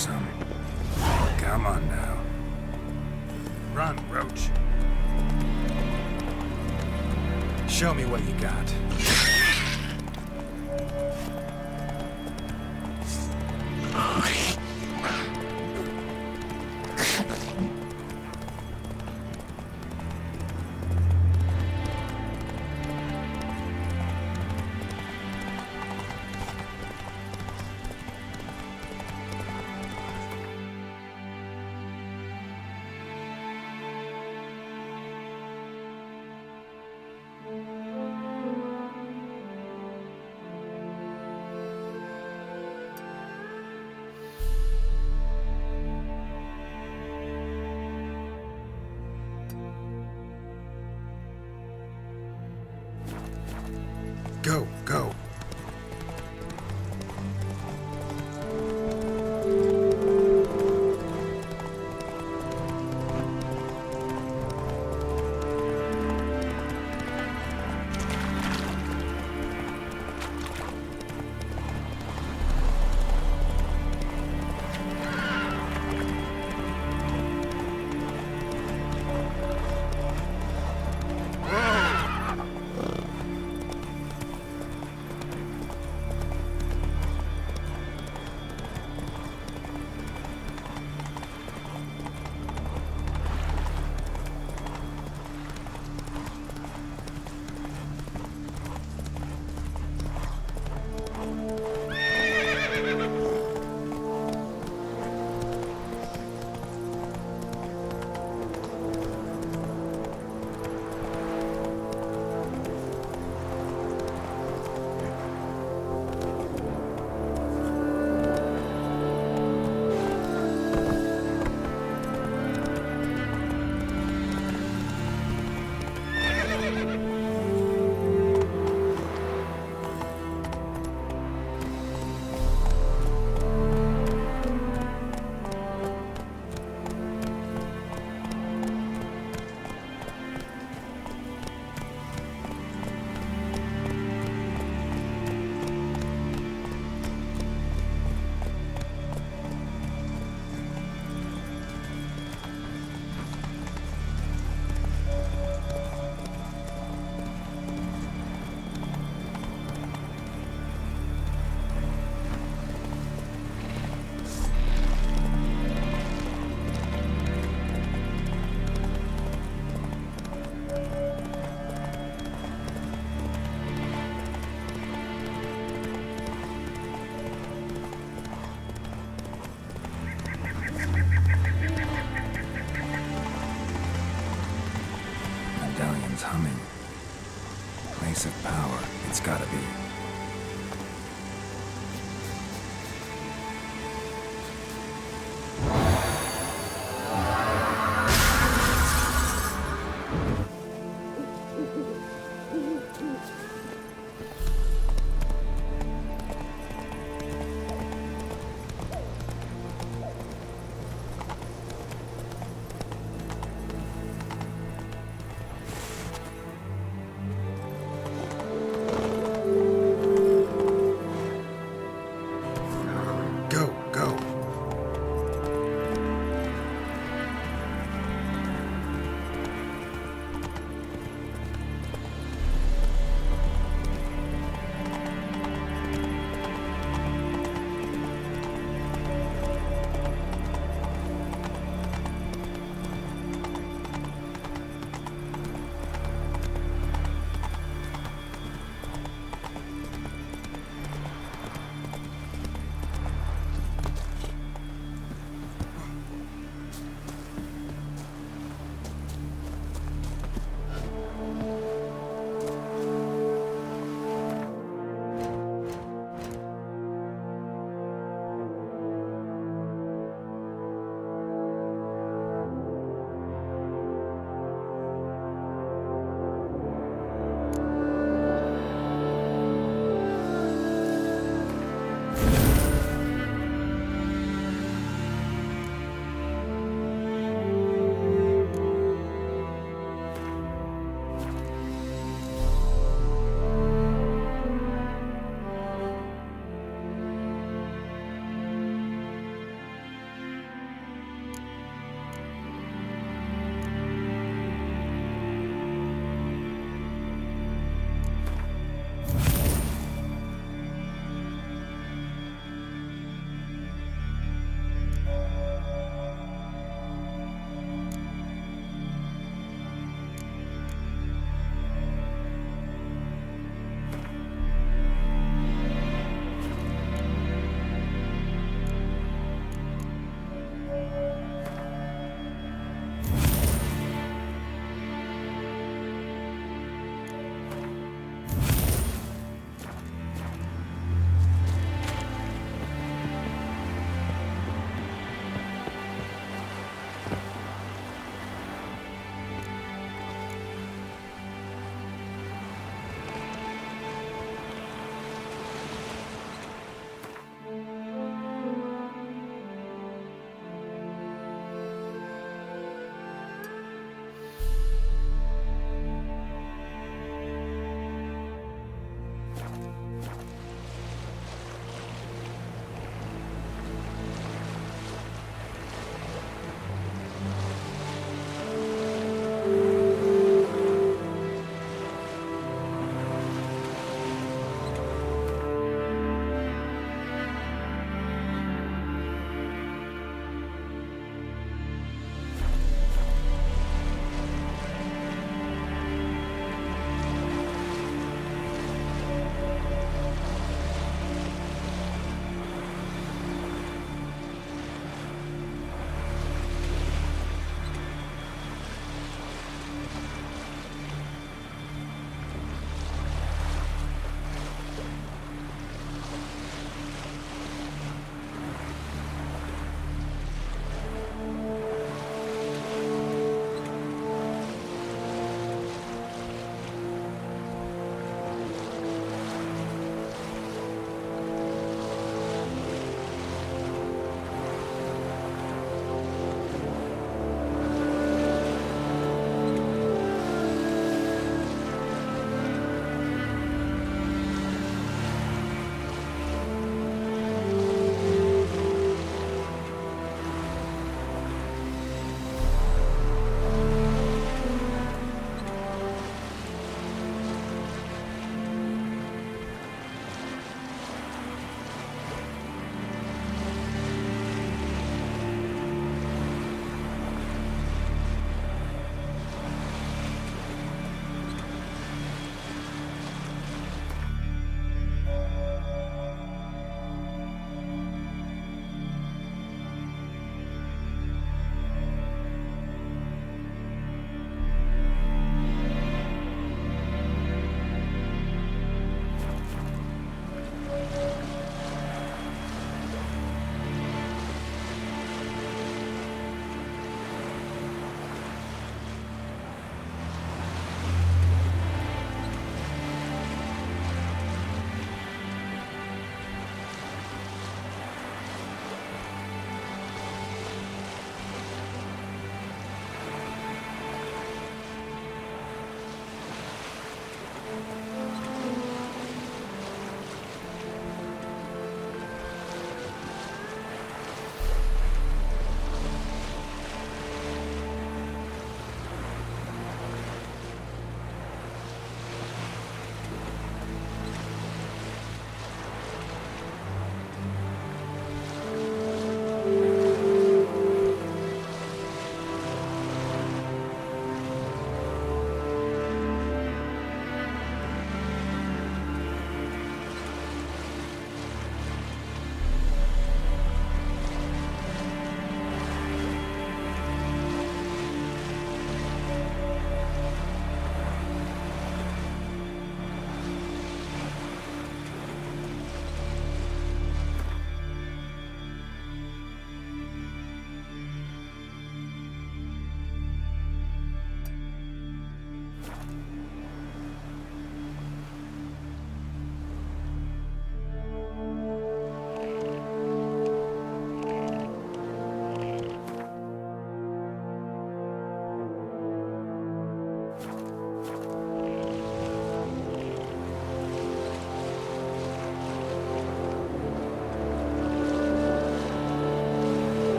some. Come on now. Run, Roach. Show me what you got. Go, go. Medallion's humming. Place of power, it's gotta be.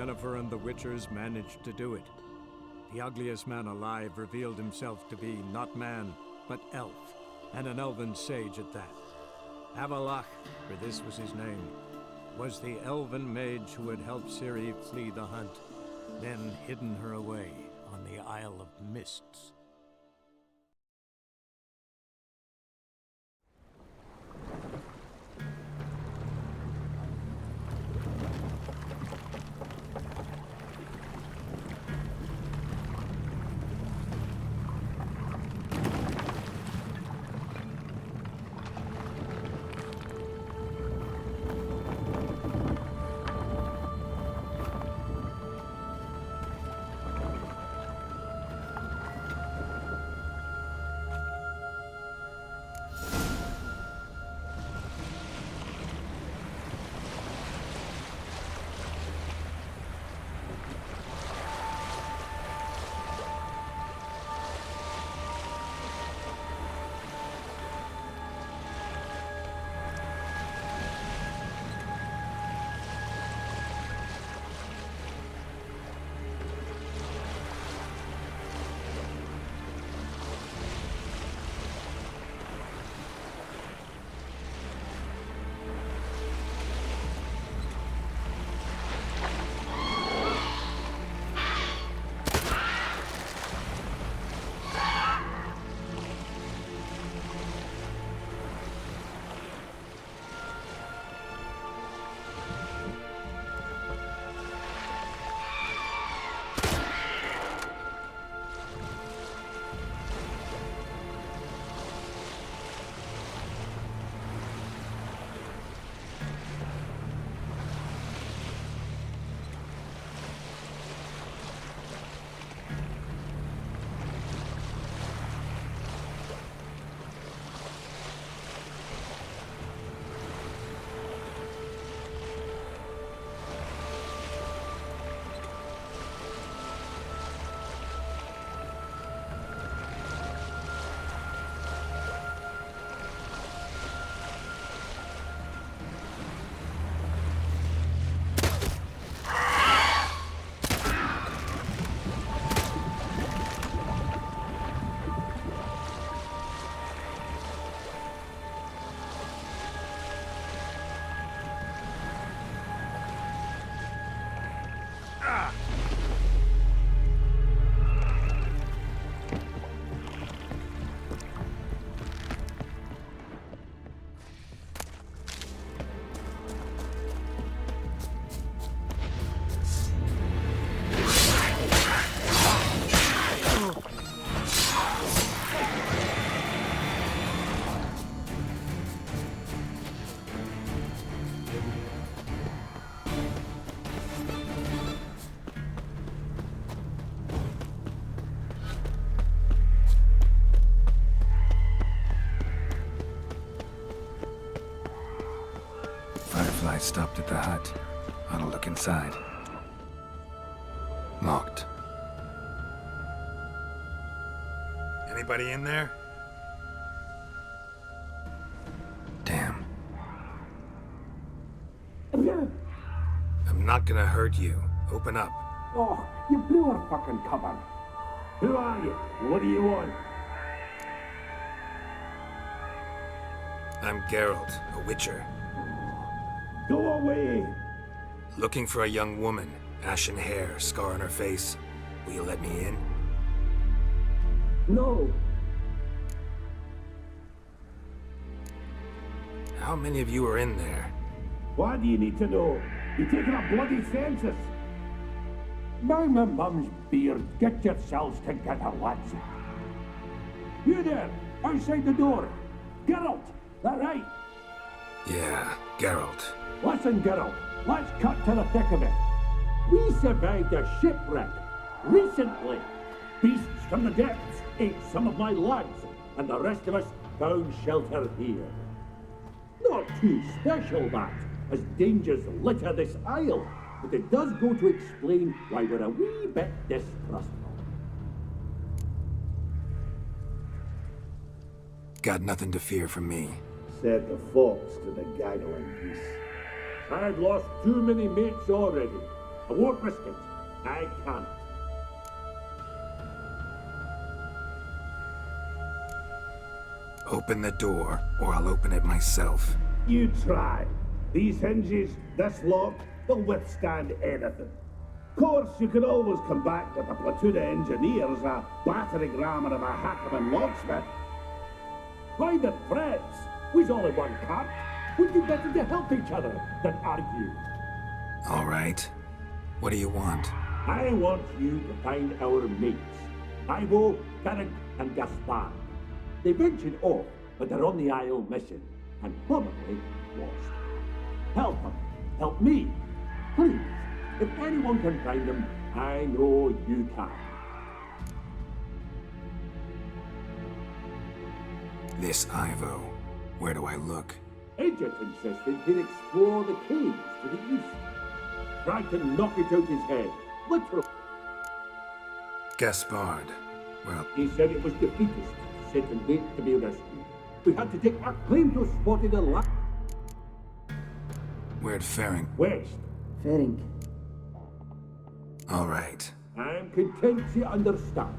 Yennefer and the Witchers managed to do it. The ugliest man alive revealed himself to be not man, but elf, and an elven sage at that. Avalach, for this was his name, was the elven mage who had helped Ciri flee the hunt, then hidden her away on the Isle of Mists. I stopped at the hut. Ought to look inside. Locked. Anybody in there? Damn. I'm not gonna hurt you. Open up. Oh, you blew our fucking cover. Who are you? What do you want? I'm Geralt, a witcher. Go away! Looking for a young woman. Ashen hair, scar on her face. Will you let me in? No! How many of you are in there? Why do you need to know? You're taking a bloody census! By my mum's beard, get yourselves together, lads. You there, outside the door. Geralt, that right? Yeah, Geralt. Listen, Geralt, let's cut to the thick of it. We survived a shipwreck recently. Beasts from the depths ate some of my lads, and the rest of us found shelter here. Not too special, that, as dangers litter this isle, but it does go to explain why we're a wee bit distrustful. Got nothing to fear from me. Said the fox to the gaggling geese. I've lost too many mates already. I won't risk it. I can't. Open the door, or I'll open it myself. You try. These hinges, this lock, they'll withstand anything. Of course, you can always come back with a platoon of engineers, a battering ram and a hackman locksmith. Why the threats? We's only one cart. We'd do better to help each other than argue. All right. What do you want? I want you to find our mates. Ivo, Carrick, and Gaspard. They ventured off, but they're on the Isle mission, and probably lost. Help them. Help me. Please. If anyone can find them, I know you can. This Ivo. Where do I look? Agent insisted he'd explore the caves to the east. Tried to knock it out his head. Literally. Gaspard. Well, He said it was defeatist, set and wait to be rescued. We had to take our claim to spotted a last where'd Ferenc? west. Ferenc. All right. I'm content to understand.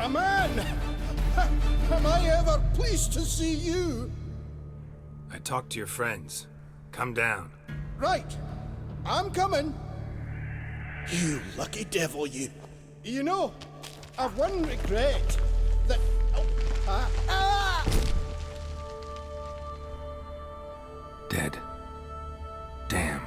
A man! Am I ever pleased to see you? I talked to your friends. Come down. Right. I'm coming. You lucky devil, you. You know, I've one regret. That... Oh, Dead. Damn.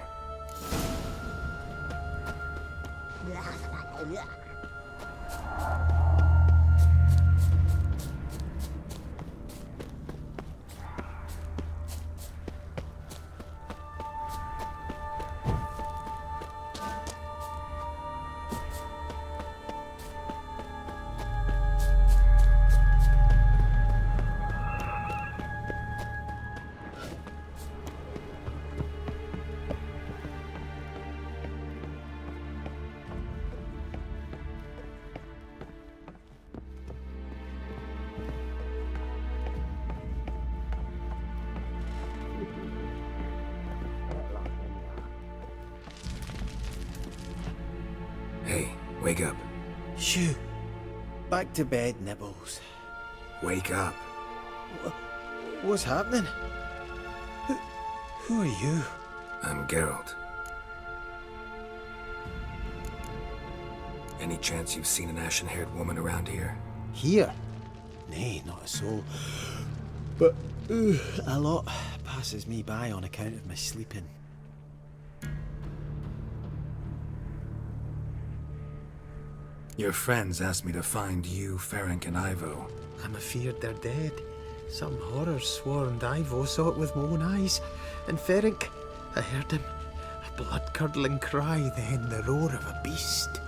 Hey, wake up. Shoo. Back to bed, Nibbles. Wake up. What's happening? Who are you? I'm Geralt. Any chance you've seen an ashen-haired woman around here? Here? Nay, not a soul. But a lot passes me by on account of my sleeping. Your friends asked me to find you, Ferenc, and Ivo. I'm afeard they're dead. Some horror-sworn Ivo saw it with my own eyes. And Ferenc, I heard him. A blood-curdling cry, then the roar of a beast.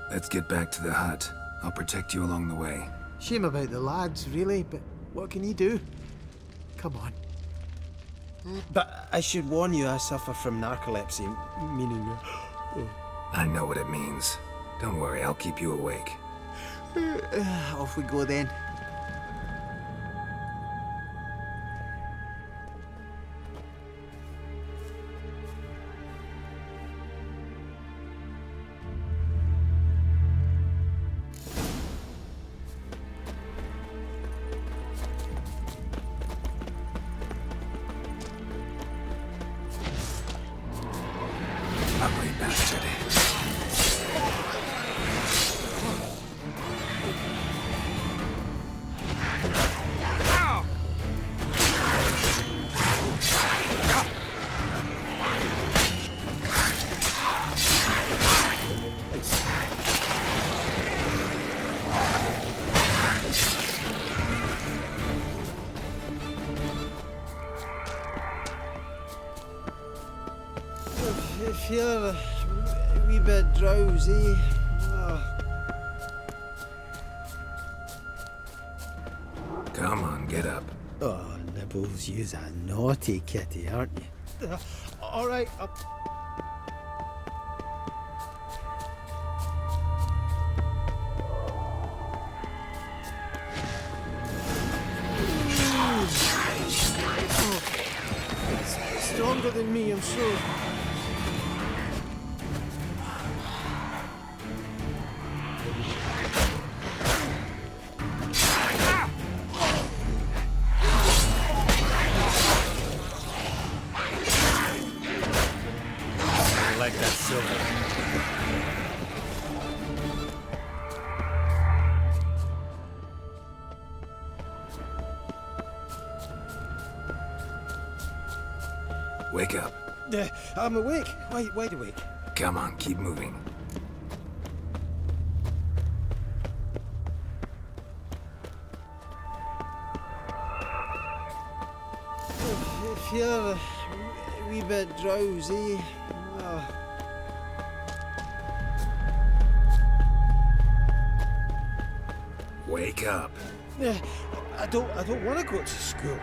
Let's get back to the hut. I'll protect you along the way. Shame about the lads, really, but what can you do? Come on. But I should warn you, I suffer from narcolepsy, meaning... I know what it means. Don't worry, I'll keep you awake. Off we go then. Ugly bastard. I feel a wee bit drowsy. Come on, get up. Oh, Nibbles, you's a naughty kitty, aren't you? All right, up. It's stronger than me, I'm sure. Like that silver. Wake up. I'm awake. Wide awake. Come on, keep moving. I feel a wee bit drowsy. Wake up. I don't want to go to school.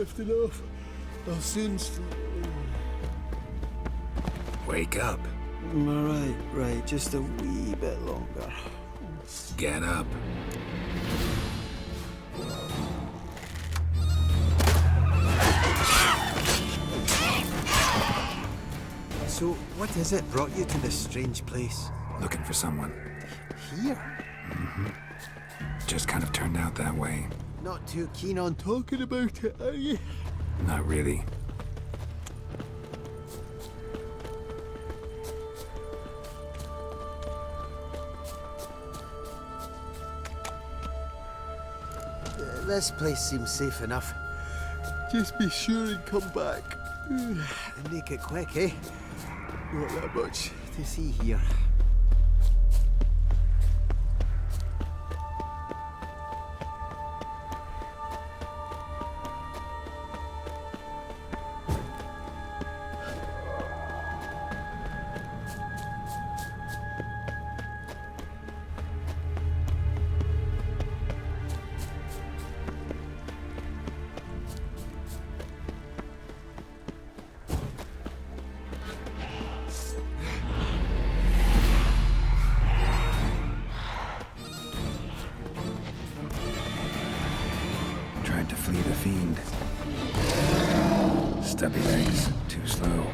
drifting off. I'll soon sleep. Wake up. Right, just a wee bit longer. Get up. So, what is it brought you to this strange place? Looking for someone. Here? Just kind of turned out that way. Not too keen on talking about it, are you? Not really. This place seems safe enough. Just be sure and come back. And make it quick, eh? Not that much to see here. Tried to flee the fiend. Stubby legs, too slow.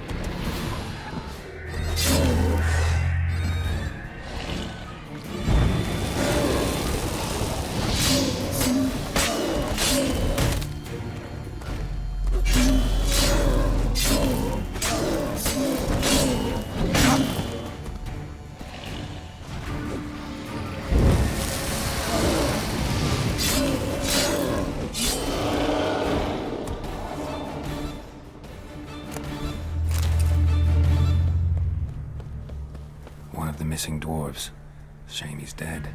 One of the missing dwarves. Shame he's dead.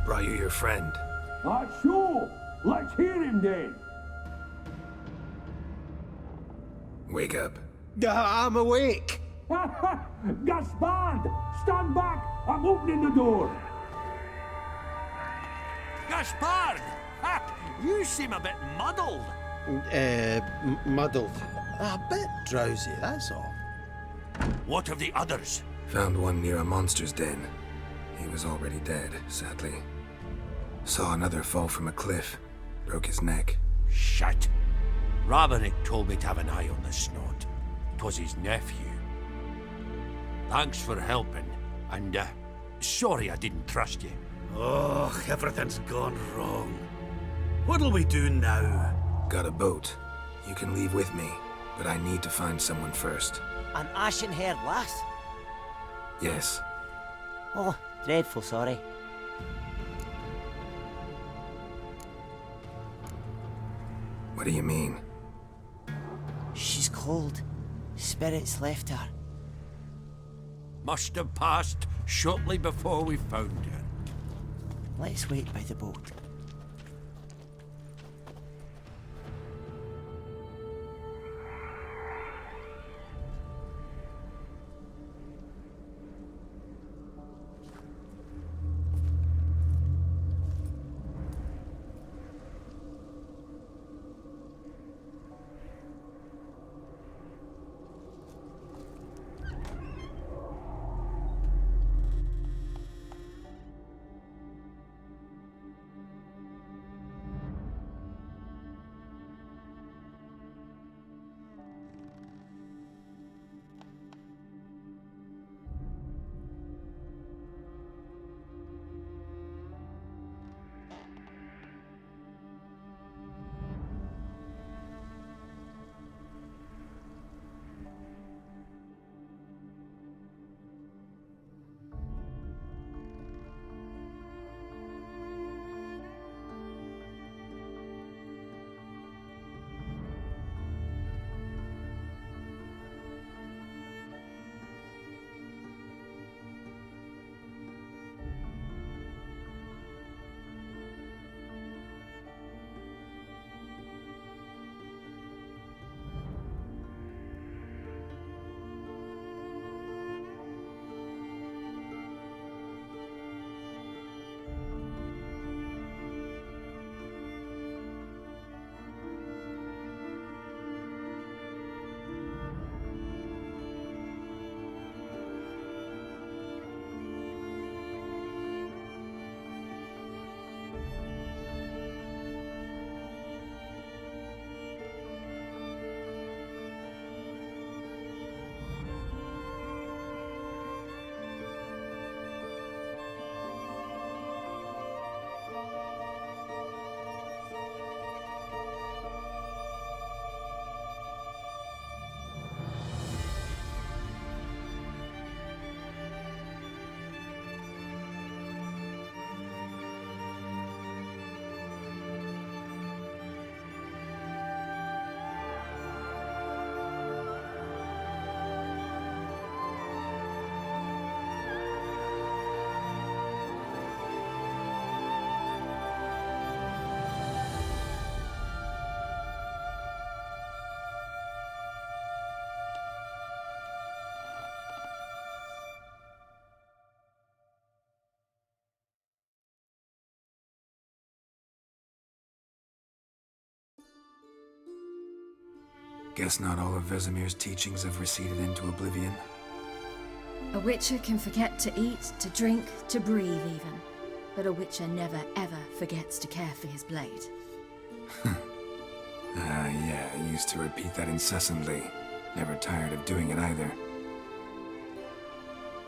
Brought you your friend. Sure. Let's hear him then. Wake up. I'm awake. Gaspard! Stand back! I'm opening the door. Gaspard! Ha! You seem a bit muddled. Muddled. A bit drowsy, that's all. What of the others? Found one near a monster's den. He was already dead, sadly. Saw another fall from a cliff. Broke his neck. Shit. Raverick told me to have an eye on the snot. 'Twas his nephew. Thanks for helping, and sorry I didn't trust you. Oh, everything's gone wrong. What'll we do now? Got a boat. You can leave with me, but I need to find someone first. An ashen-haired lass? Yes. Oh, dreadful sorry. What do you mean? She's cold. Spirits left her. Must have passed shortly before we found her. Let's wait by the boat. Guess not all of Vesemir's teachings have receded into oblivion. A witcher can forget to eat, to drink, to breathe even. But a witcher never ever forgets to care for his blade. Yeah, I used to repeat that incessantly. Never tired of doing it either.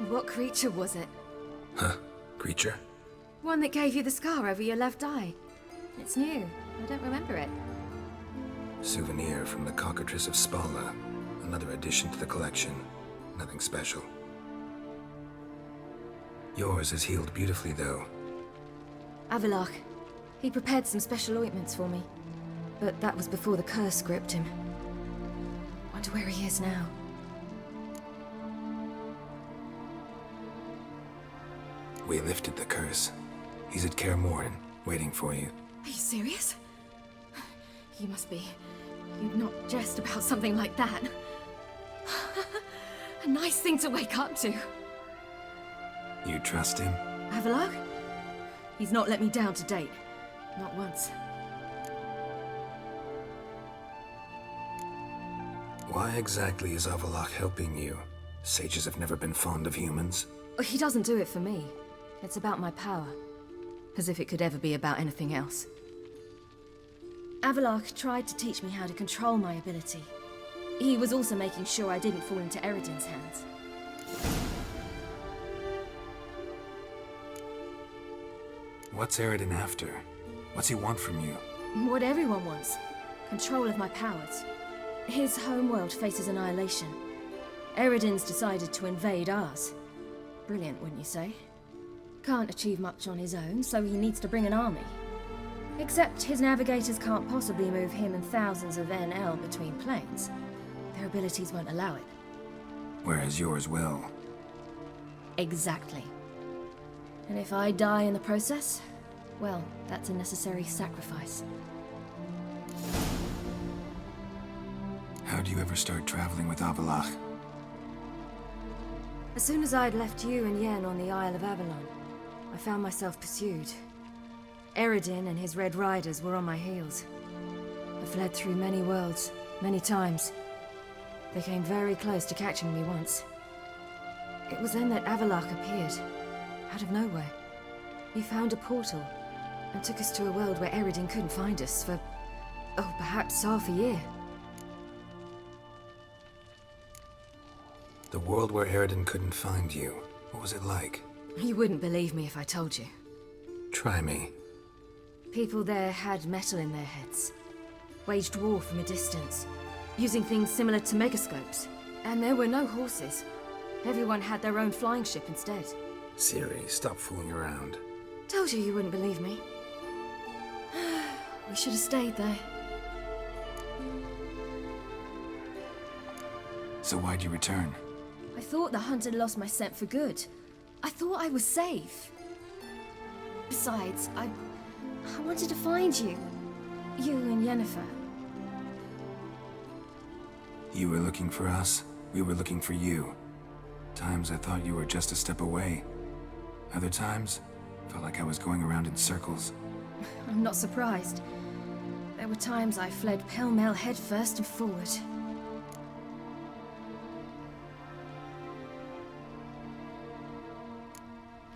What creature was it? Huh? Creature? One that gave you the scar over your left eye. It's new. I don't remember it. Souvenir from the cockatrice of Spala. Another addition to the collection. Nothing special. Yours is healed beautifully, though. Avalok. He prepared some special ointments for me. But that was before the curse gripped him. Wonder where he is now. We lifted the curse. He's at Kaer Morhen, waiting for you. Are you serious? You must be. You'd not jest about something like that. A nice thing to wake up to. You trust him? Avalok? He's not let me down to date. Not once. Why exactly is Avalok helping you? Sages have never been fond of humans. He doesn't do it for me. It's about my power. As if it could ever be about anything else. Avalok tried to teach me how to control my ability. He was also making sure I didn't fall into Eredin's hands. What's Eredin after? What's he want from you? What everyone wants. Control of my powers. His homeworld faces annihilation. Eredin's decided to invade ours. Brilliant, wouldn't you say? Can't achieve much on his own, so he needs to bring an army. Except his navigators can't possibly move him and thousands of NL between planes. Their abilities won't allow it. Whereas yours will. Exactly. And if I die in the process, well, that's a necessary sacrifice. How'd you ever start traveling with Avalok? As soon as I'd left you and Yen on the Isle of Avalon, I found myself pursued. Eredin and his Red Riders were on my heels. I fled through many worlds, many times. They came very close to catching me once. It was then that Avalok appeared, out of nowhere. He found a portal, and took us to a world where Eredin couldn't find us for, oh, perhaps half a year. The world where Eredin couldn't find you. What was it like? You wouldn't believe me if I told you. Try me. People there had metal in their heads. Waged war from a distance, using things similar to megascopes. And there were no horses. Everyone had their own flying ship instead. Ciri, stop fooling around. Told you you wouldn't believe me. We should have stayed there. So why'd you return? I thought the hunt had lost my scent for good. I thought I was safe. Besides, I wanted to find you. You and Yennefer. You were looking for us. We were looking for you. Times I thought you were just a step away. Other times, felt like I was going around in circles. I'm not surprised. There were times I fled pell-mell headfirst and forward.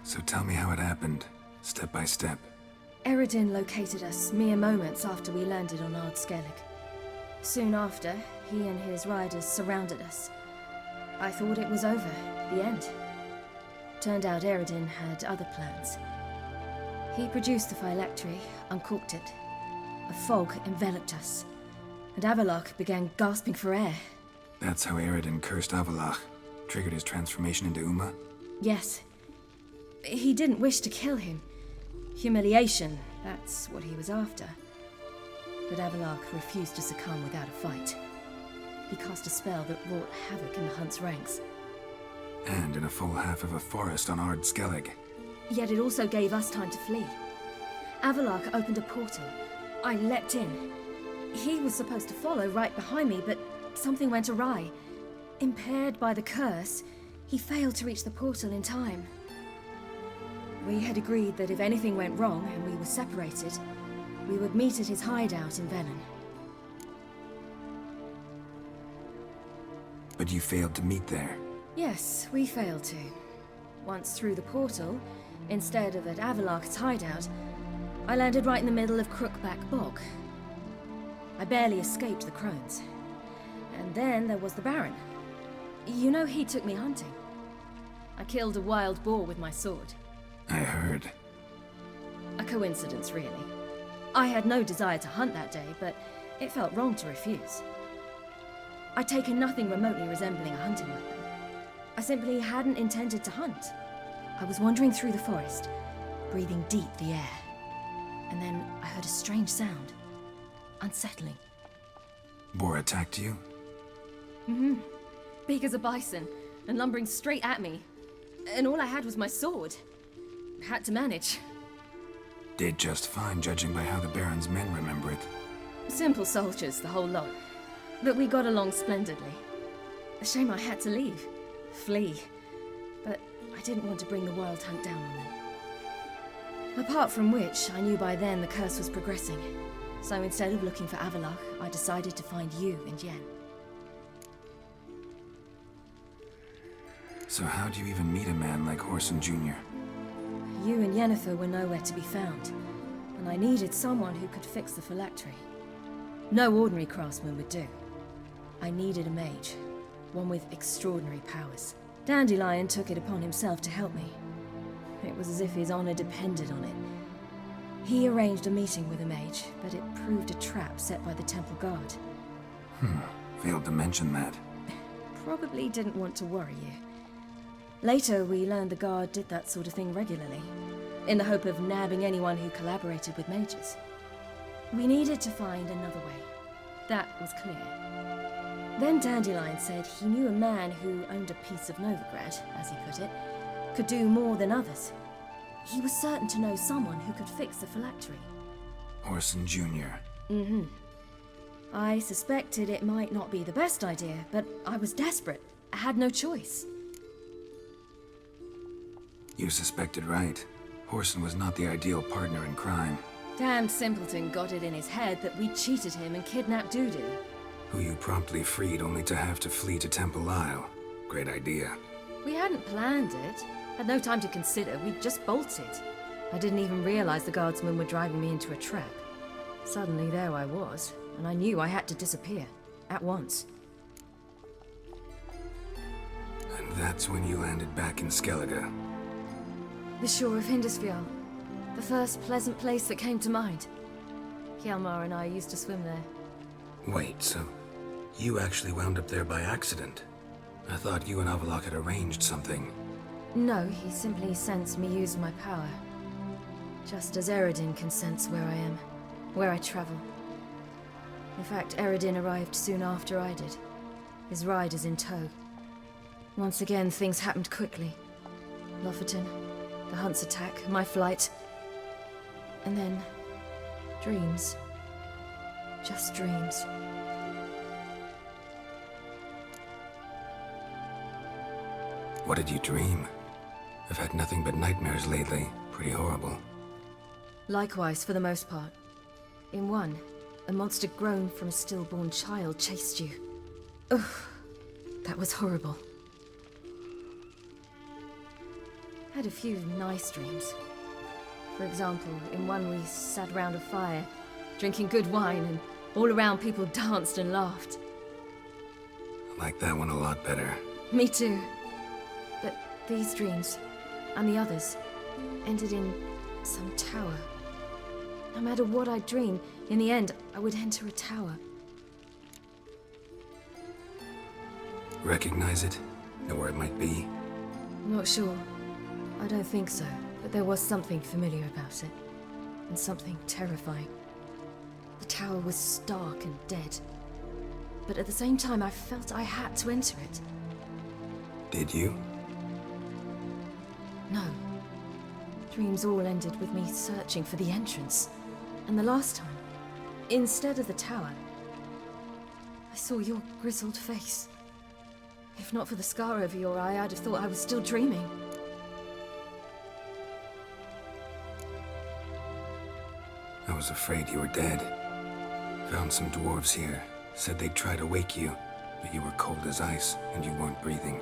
So tell me how it happened, step by step. Eredin located us mere moments after we landed on Ard Skellig. Soon after, he and his riders surrounded us. I thought it was over, the end. Turned out Eredin had other plans. He produced the phylactery, uncorked it. A fog enveloped us, and Avalok began gasping for air. That's how Eredin cursed Avalok, triggered his transformation into Uma? Yes. He didn't wish to kill him. Humiliation, that's what he was after. But Avalok refused to succumb without a fight. He cast a spell that wrought havoc in the hunt's ranks. And in a full half of a forest on Ard Skellig. Yet it also gave us time to flee. Avalok opened a portal. I leapt in. He was supposed to follow right behind me, but something went awry. Impaired by the curse, he failed to reach the portal in time. We had agreed that if anything went wrong and we were separated, we would meet at his hideout in Velen. But you failed to meet there. Yes, we failed to. Once through the portal, instead of at Avalok's hideout, I landed right in the middle of Crookback Bog. I barely escaped the crones. And then there was the Baron. You know, he took me hunting. I killed a wild boar with my sword. I heard. A coincidence, really. I had no desire to hunt that day, but it felt wrong to refuse. I'd taken nothing remotely resembling a hunting weapon. I simply hadn't intended to hunt. I was wandering through the forest, breathing deep the air. And then I heard a strange sound. Unsettling. Boar attacked you? Mm-hmm. Big as a bison, and lumbering straight at me. And all I had was my sword. Had to manage. Did just fine, judging by how the Baron's men remember it. Simple soldiers, the whole lot. But we got along splendidly. A shame I had to leave. Flee. But I didn't want to bring the wild hunt down on them. Apart from which, I knew by then the curse was progressing. So instead of looking for Avalok, I decided to find you and Yen. So how'd you even meet a man like Horson Jr.? You and Yennefer were nowhere to be found, and I needed someone who could fix the phylactery. No ordinary craftsman would do. I needed a mage, one with extraordinary powers. Dandelion took it upon himself to help me. It was as if his honor depended on it. He arranged a meeting with a mage, but it proved a trap set by the Temple Guard. Failed to mention that. Probably didn't want to worry you. Later, we learned the Guard did that sort of thing regularly, in the hope of nabbing anyone who collaborated with mages. We needed to find another way. That was clear. Then Dandelion said he knew a man who owned a piece of Novigrad, as he put it, could do more than others. He was certain to know someone who could fix the phylactery. Horson Jr. Mm-hmm. I suspected it might not be the best idea, but I was desperate. I had no choice. You suspected right. Horson was not the ideal partner in crime. Damned simpleton got it in his head that we cheated him and kidnapped Dudu. Who you promptly freed only to have to flee to Temple Isle. Great idea. We hadn't planned it. Had no time to consider. We just bolted. I didn't even realize the guardsmen were driving me into a trap. Suddenly there I was, and I knew I had to disappear. At once. And that's when you landed back in Skellige. The shore of Hindisfjall. The first pleasant place that came to mind. Hjalmar and I used to swim there. Wait, so you actually wound up there by accident? I thought you and Avalok had arranged something. No, he simply sensed me use my power. Just as Eredin can sense where I am, where I travel. In fact, Eredin arrived soon after I did. His riders in tow. Once again, things happened quickly. Lofoten, the hunt's attack, my flight. And then, dreams. Just dreams. What did you dream? I've had nothing but nightmares lately. Pretty horrible. Likewise, for the most part. In one, a monster grown from a stillborn child chased you. Ugh, that was horrible. Had a few nice dreams. For example, in one we sat round a fire, drinking good wine, and all around people danced and laughed. I like that one a lot better. Me too. But these dreams, and the others, ended in some tower. No matter what I dream, in the end, I would enter a tower. Recognize it? Know where it might be? Not sure. I don't think so, but there was something familiar about it. And something terrifying. The tower was stark and dead. But at the same time, I felt I had to enter it. Did you? No. Dreams all ended with me searching for the entrance. And the last time, instead of the tower, I saw your grizzled face. If not for the scar over your eye, I'd have thought I was still dreaming. I was afraid you were dead. Found some dwarves here. Said they'd try to wake you. but you were cold as ice, and you weren't breathing.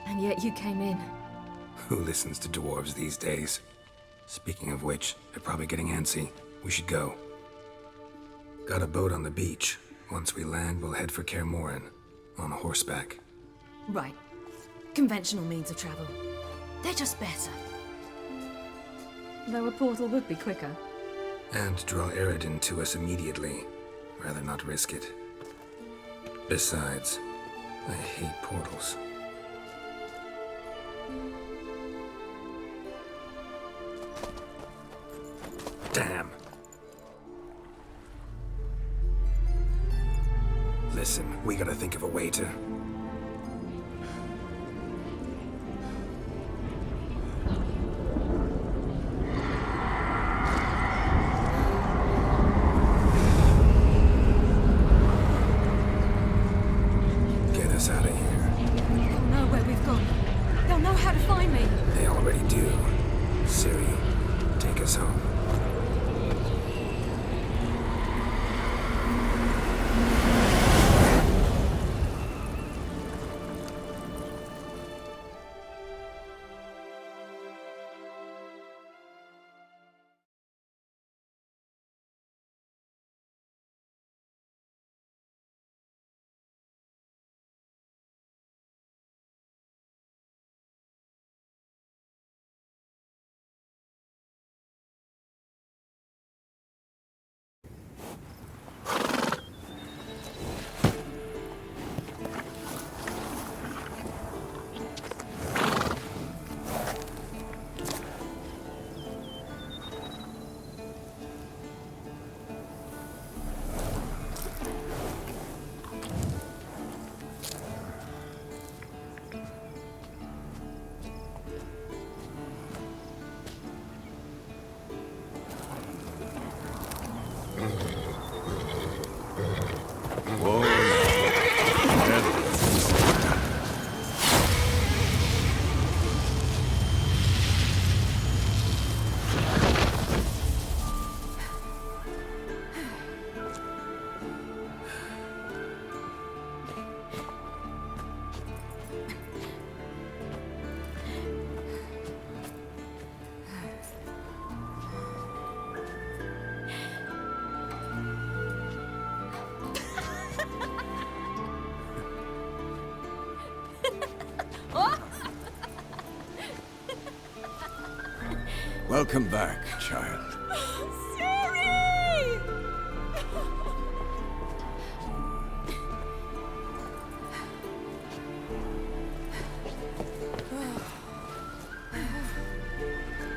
And yet you came in. Who listens to dwarves these days? Speaking of which, they're probably getting antsy. We should go. Got a boat on the beach. Once we land, we'll head for Kaer Morhen, on horseback. Right. Conventional means of travel. They're just better. Though a portal would be quicker. And draw Eredin to us immediately. Rather not risk it. Besides, I hate portals. Damn. Listen, we gotta think of a way to... get us out of here. They'll know where we've gone. They'll know how to find me. They already do. Ciri, take us home. Welcome back, child. Ciri!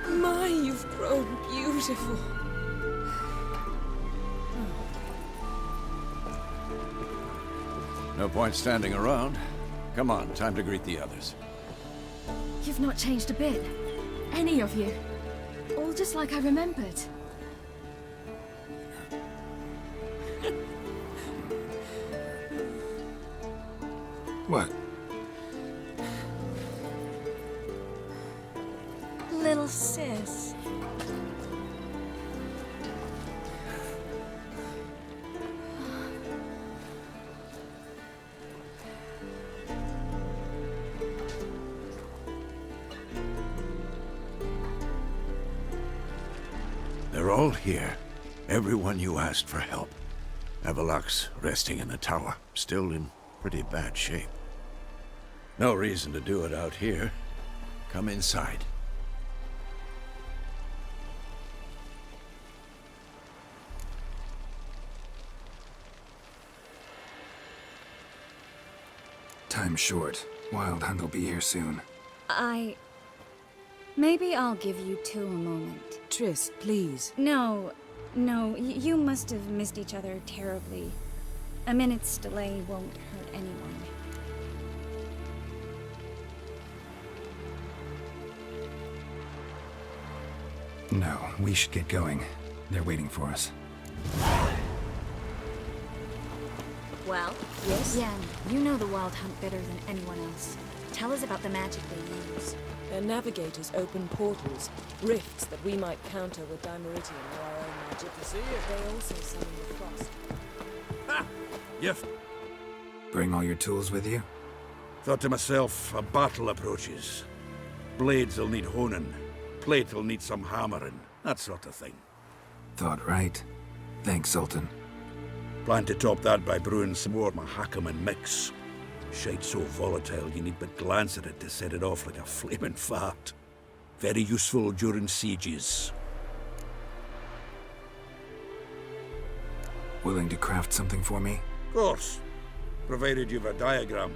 My, you've grown beautiful. No point standing around. Come on, time to greet the others. You've not changed a bit. Any of you. All just like I remembered. What? Little sis. They're all here. Everyone you asked for help. Avalok's resting in the tower, still in pretty bad shape. No reason to do it out here. Come inside. Time's short. Wild Hunt will be here soon. Maybe I'll give you two a moment. Triss, please. No, you must have missed each other terribly. A minute's delay won't hurt anyone. No, we should get going. They're waiting for us. Well? Yes? Yen, you know the Wild Hunt better than anyone else. Tell us about the magic they use. Their navigators open portals, rifts that we might counter with Dimeritium or our own magic. To see you. They also summon the frost. Ha! Bring all your tools with you? Thought to myself, a battle approaches. Blades will need honing. Plate will need some hammering. That sort of thing. Thought right. Thanks, Sultan. Plan to top that by brewing some more Mahakaman mix. Shite so volatile you need but glance at it to set it off like a flaming fart. Very useful during sieges. Willing to craft something for me? Of course. Provided you've a diagram.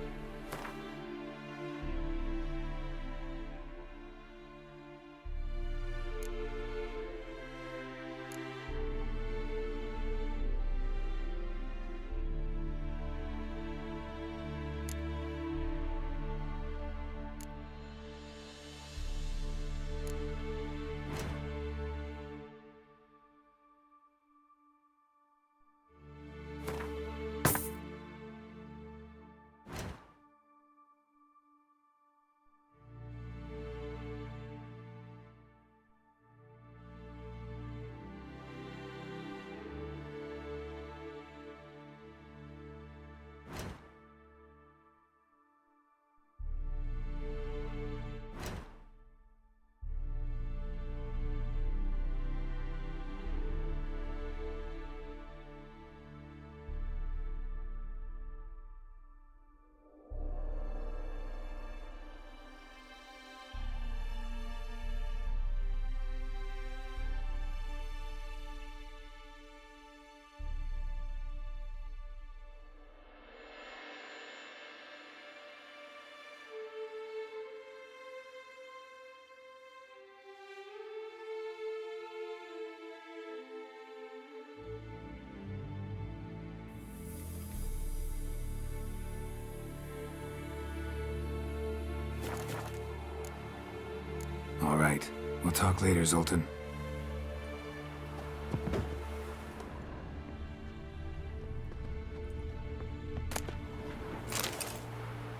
All right. We'll talk later, Zoltan.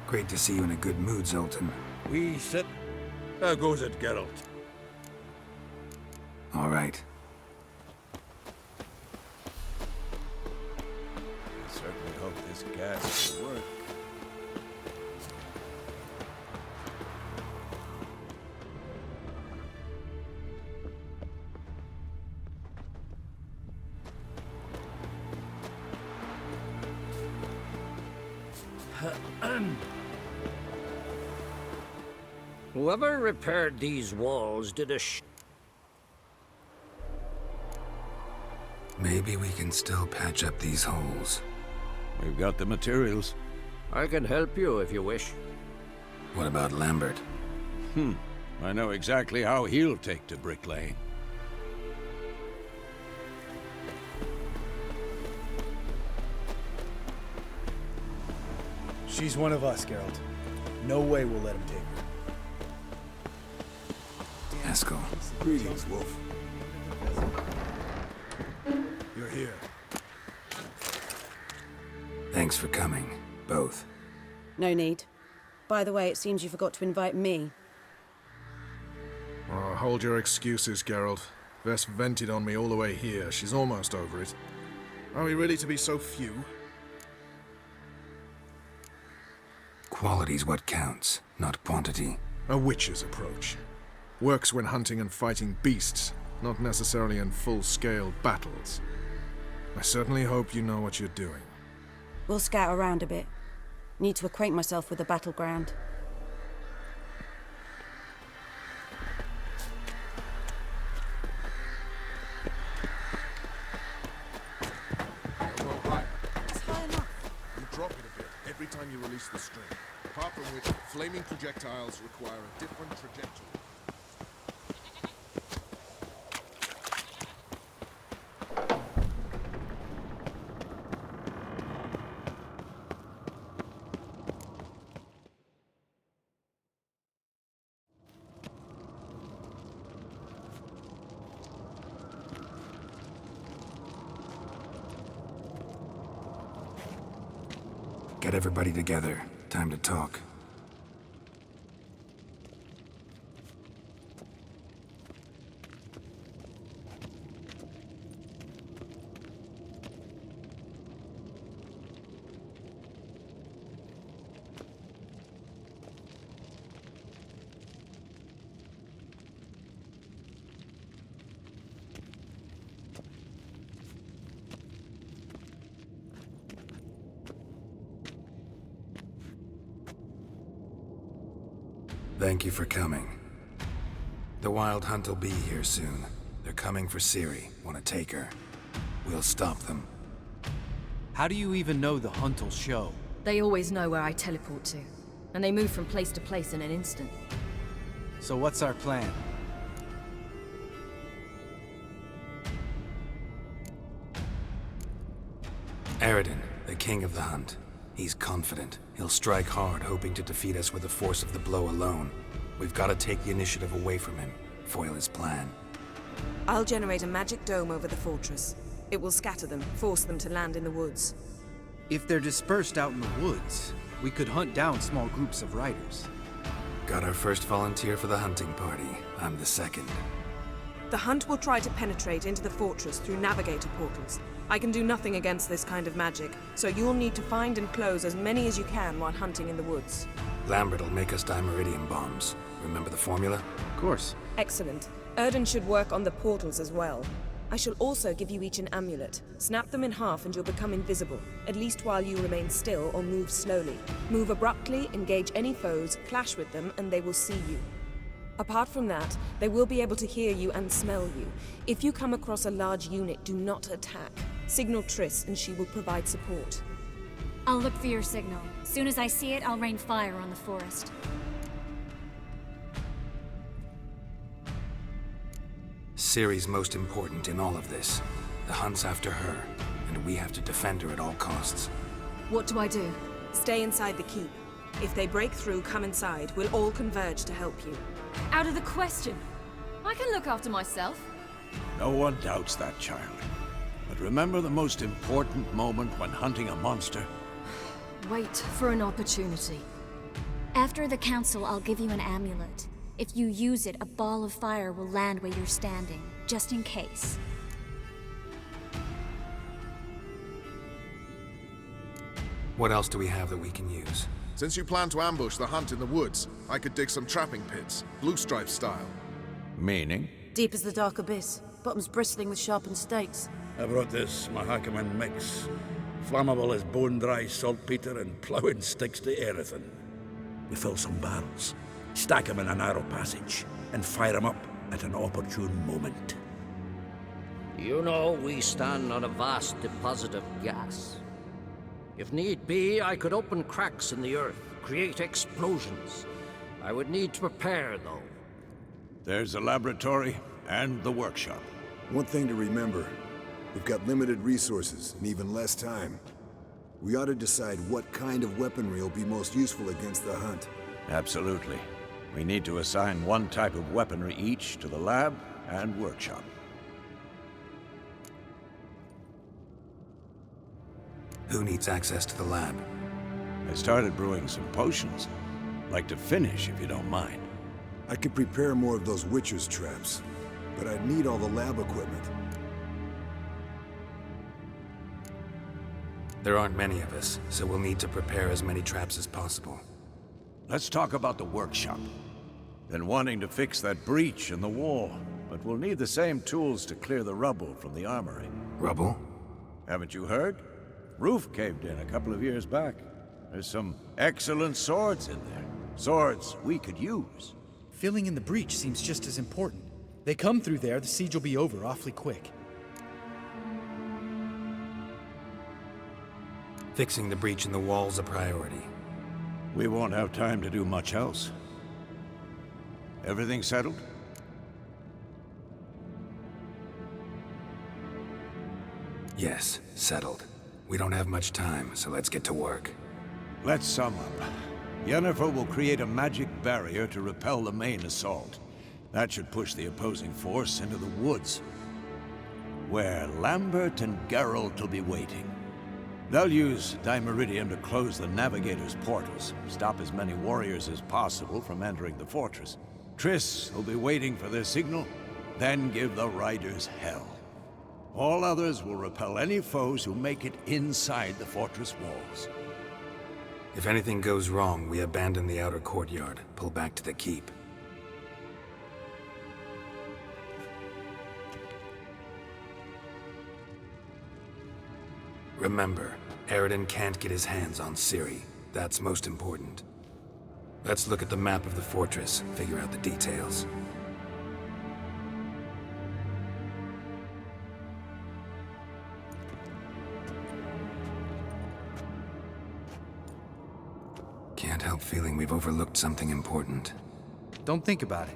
Great to see you in a good mood, Zoltan. We sit. How goes it, Geralt? All right. Certainly hope this gas will work. Whoever repaired these walls did a Maybe we can still patch up these holes. We've got the materials. I can help you if you wish. What about Lambert? I know exactly how he'll take to bricklaying. She's one of us, Geralt. No way we'll let him take her. Haskell. Greetings, Wolf. You're here. Thanks for coming, both. No need. By the way, it seems you forgot to invite me. Oh, hold your excuses, Geralt. Vess vented on me all the way here. She's almost over it. Are we really to be so few? Quality's what counts, not quantity. A witch's approach. Works when hunting and fighting beasts, not necessarily in full-scale battles. I certainly hope you know what you're doing. We'll scout around a bit. Need to acquaint myself with the battleground. Go higher. It's high enough. You drop it a bit every time you release the string. Apart from which, flaming projectiles require a different trajectory. Get everybody together. Time to talk. Thank you for coming. The Wild Hunt will be here soon. They're coming for Ciri. Want to take her? We'll stop them. How do you even know the Hunt will show? They always know where I teleport to, and they move from place to place in an instant. So what's our plan? Eredin, the king of the Hunt. He's confident. He'll strike hard, hoping to defeat us with the force of the blow alone. We've got to take the initiative away from him, foil his plan. I'll generate a magic dome over the fortress. It will scatter them, force them to land in the woods. If they're dispersed out in the woods, we could hunt down small groups of riders. Got our first volunteer for the hunting party. I'm the second. The Hunt will try to penetrate into the fortress through navigator portals. I can do nothing against this kind of magic, so you'll need to find and close as many as you can while hunting in the woods. Lambert'll make us dimeridium bombs. Remember the formula? Of course. Excellent. Erden should work on the portals as well. I shall also give you each an amulet. Snap them in half and you'll become invisible, at least while you remain still or move slowly. Move abruptly, engage any foes, clash with them, and they will see you. Apart from that, they will be able to hear you and smell you. If you come across a large unit, do not attack. Signal Triss and she will provide support. I'll look for your signal. Soon as I see it, I'll rain fire on the forest. Ciri's most important in all of this. The Hunt's after her, and we have to defend her at all costs. What do I do? Stay inside the keep. If they break through, come inside. We'll all converge to help you. Out of the question. I can look after myself. No one doubts that, child. But remember the most important moment when hunting a monster? Wait for an opportunity. After the council, I'll give you an amulet. If you use it, a ball of fire will land where you're standing, just in case. What else do we have that we can use? Since you plan to ambush the Hunt in the woods, I could dig some trapping pits, blue stripe style. Meaning? Deep as the dark abyss, bottoms bristling with sharpened stakes. I brought this Mahakaman mix. Flammable as bone-dry saltpeter and ploughing sticks to everything. We fill some barrels, stack them in a narrow passage, and fire them up at an opportune moment. You know, we stand on a vast deposit of gas. If need be, I could open cracks in the earth, create explosions. I would need to prepare, though. There's the laboratory and the workshop. One thing to remember, we've got limited resources and even less time. We ought to decide what kind of weaponry will be most useful against the Hunt. Absolutely. We need to assign one type of weaponry each to the lab and workshop. Who needs access to the lab? I started brewing some potions. Like to finish, if you don't mind. I could prepare more of those Witcher's traps, but I'd need all the lab equipment. There aren't many of us, so we'll need to prepare as many traps as possible. Let's talk about the workshop. Been wanting to fix that breach in the wall, but we'll need the same tools to clear the rubble from the armory. Rubble? Haven't you heard? Roof caved in a couple of years back. There's some excellent swords in there. Swords we could use. Filling in the breach seems just as important. They come through there, the siege will be over awfully quick. Fixing the breach in the wall's a priority. We won't have time to do much else. Everything settled? Yes, settled. We don't have much time, so let's get to work. Let's sum up. Yennefer will create a magic barrier to repel the main assault. That should push the opposing force into the woods, where Lambert and Geralt will be waiting. They'll use Dimeridium to close the Navigator's portals, stop as many warriors as possible from entering the fortress. Triss will be waiting for their signal, then give the riders hell. All others will repel any foes who make it inside the fortress walls. If anything goes wrong, we abandon the outer courtyard, pull back to the keep. Remember, Eredin can't get his hands on Ciri. That's most important. Let's look at the map of the fortress, figure out the details. Can't help feeling we've overlooked something important. Don't think about it.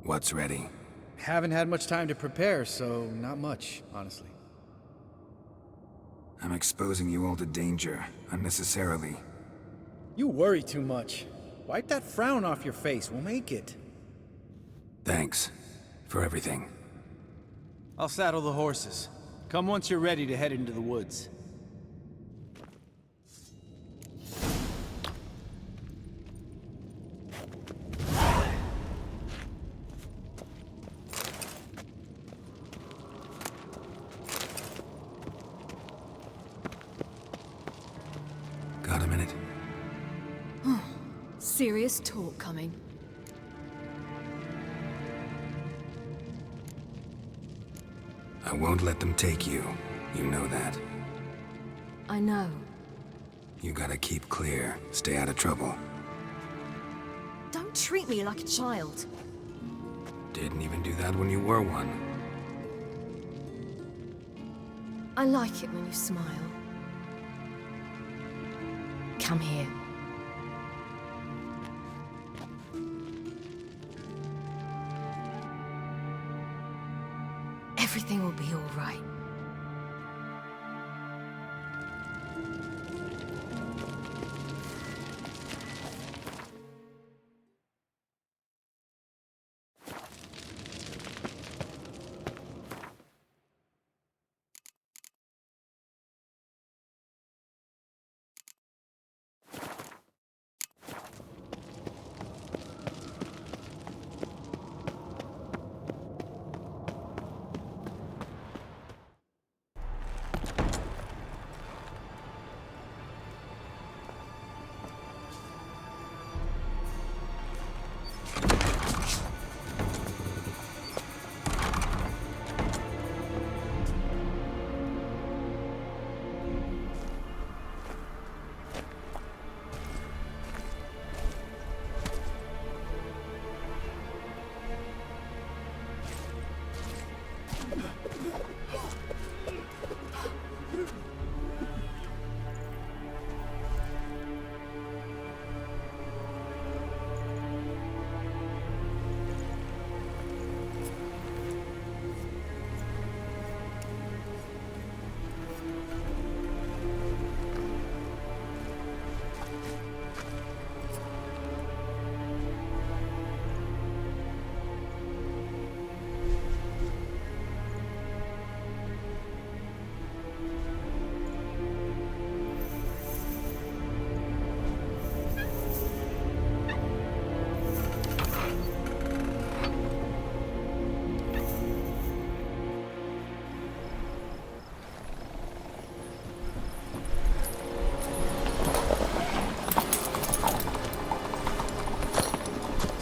What's ready? Haven't had much time to prepare, so not much, honestly. I'm exposing you all to danger, unnecessarily. You worry too much. Wipe that frown off your face, we'll make it. Thanks. For everything. I'll saddle the horses. Come once you're ready to head into the woods. Got a minute? Serious talk coming. I won't let them take you. You know that. I know. You gotta keep clear. Stay out of trouble. Don't treat me like a child. Didn't even do that when you were one. I like it when you smile. Come here. Everything will be all right.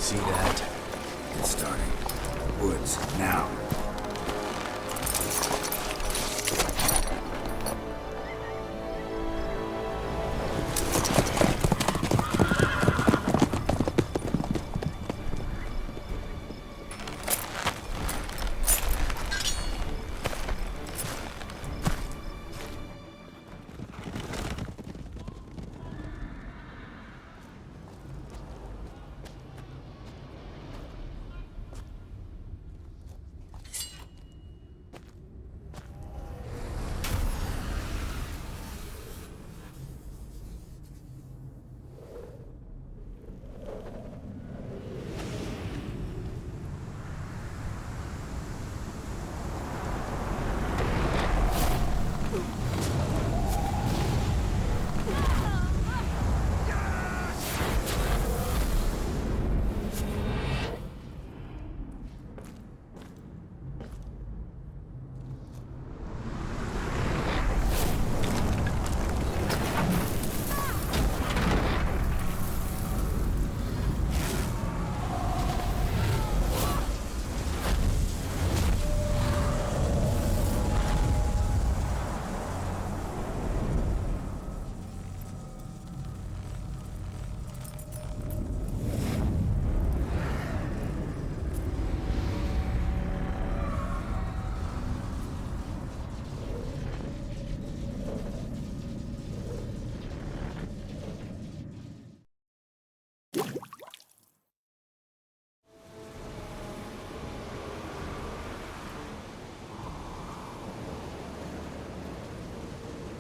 See that? It's starting. Woods, now.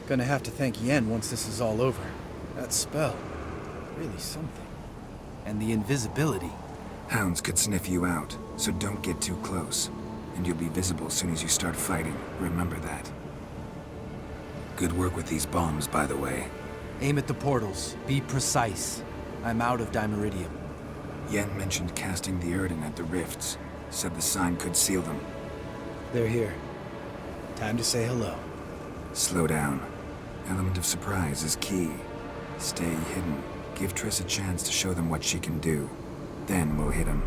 Gonna have to thank Yen once this is all over. That spell, really something. And the invisibility. Hounds could sniff you out, so don't get too close. And you'll be visible as soon as you start fighting. Remember that. Good work with these bombs, by the way. Aim at the portals. Be precise. I'm out of Dimeridium. Yen mentioned casting the Erden at the rifts. Said the sign could seal them. They're here. Time to say hello. Slow down. Element of surprise is key. Stay hidden. Give Triss a chance to show them what she can do. Then we'll hit them.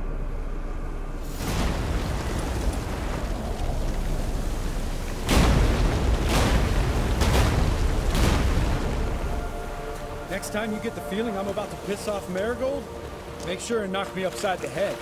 Next time you get the feeling I'm about to piss off Marigold, make sure and knock me upside the head.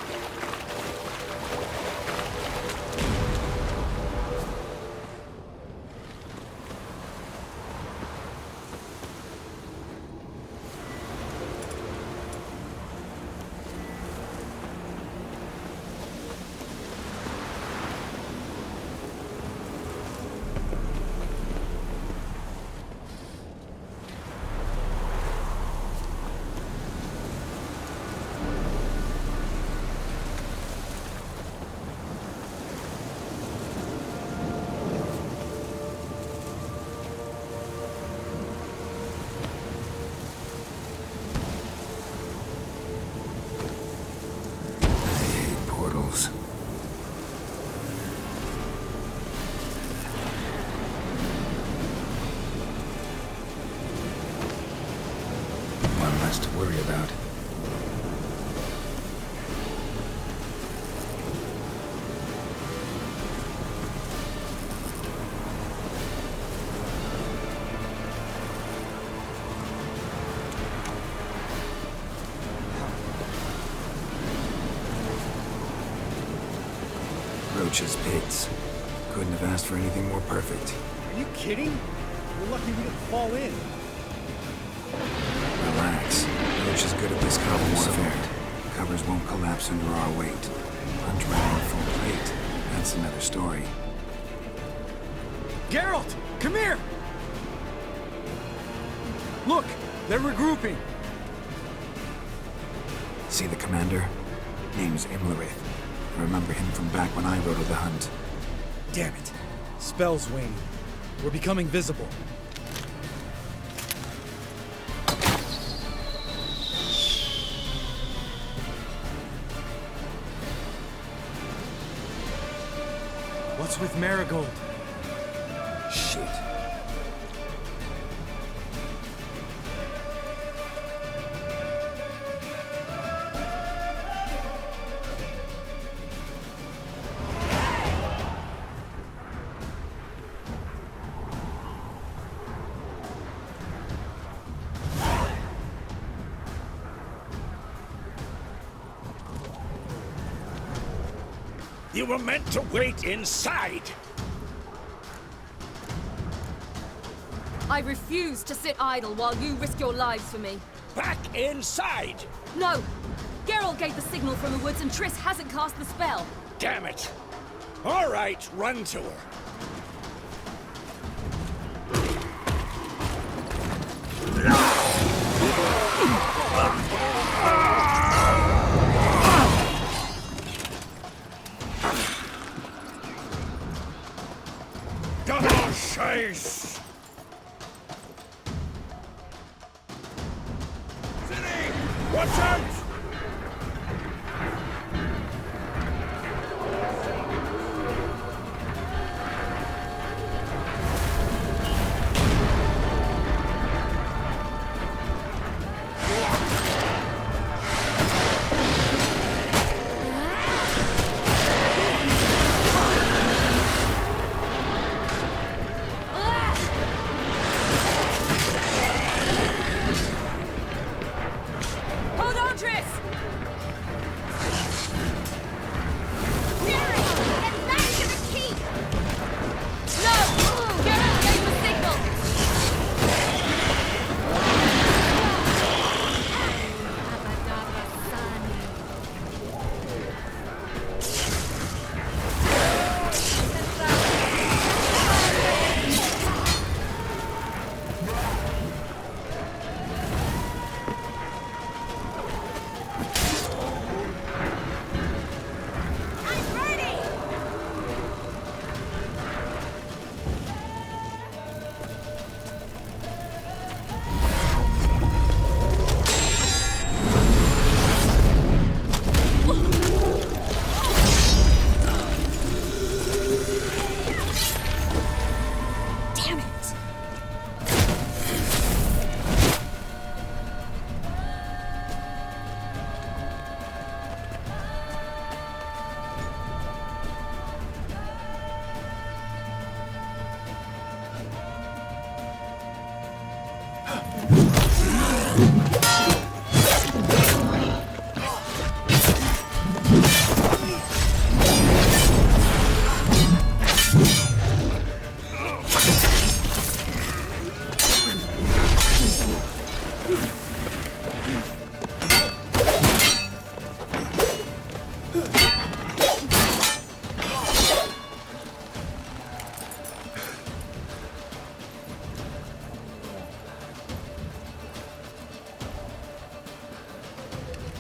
To worry about. Roach's pits. Couldn't have asked for anything more perfect. Are you kidding? We're lucky we didn't fall in. Relax. Roach is good at this kind of warfare. Covers won't collapse under our weight. Punch right on full plate. That's another story. Geralt! Come here! Look! They're regrouping! See the commander? Name's Imlerith. I remember him from back when I rode the hunt. Damn it. Spell's waning. We're becoming visible. What's with Marigold? Shit. You were meant to wait inside! I refuse to sit idle while you risk your lives for me. Back inside! No! Geralt gave the signal from the woods and Triss hasn't cast the spell. Damn it! All right, run to her. Double chase! Watch out! Hold on, Triss!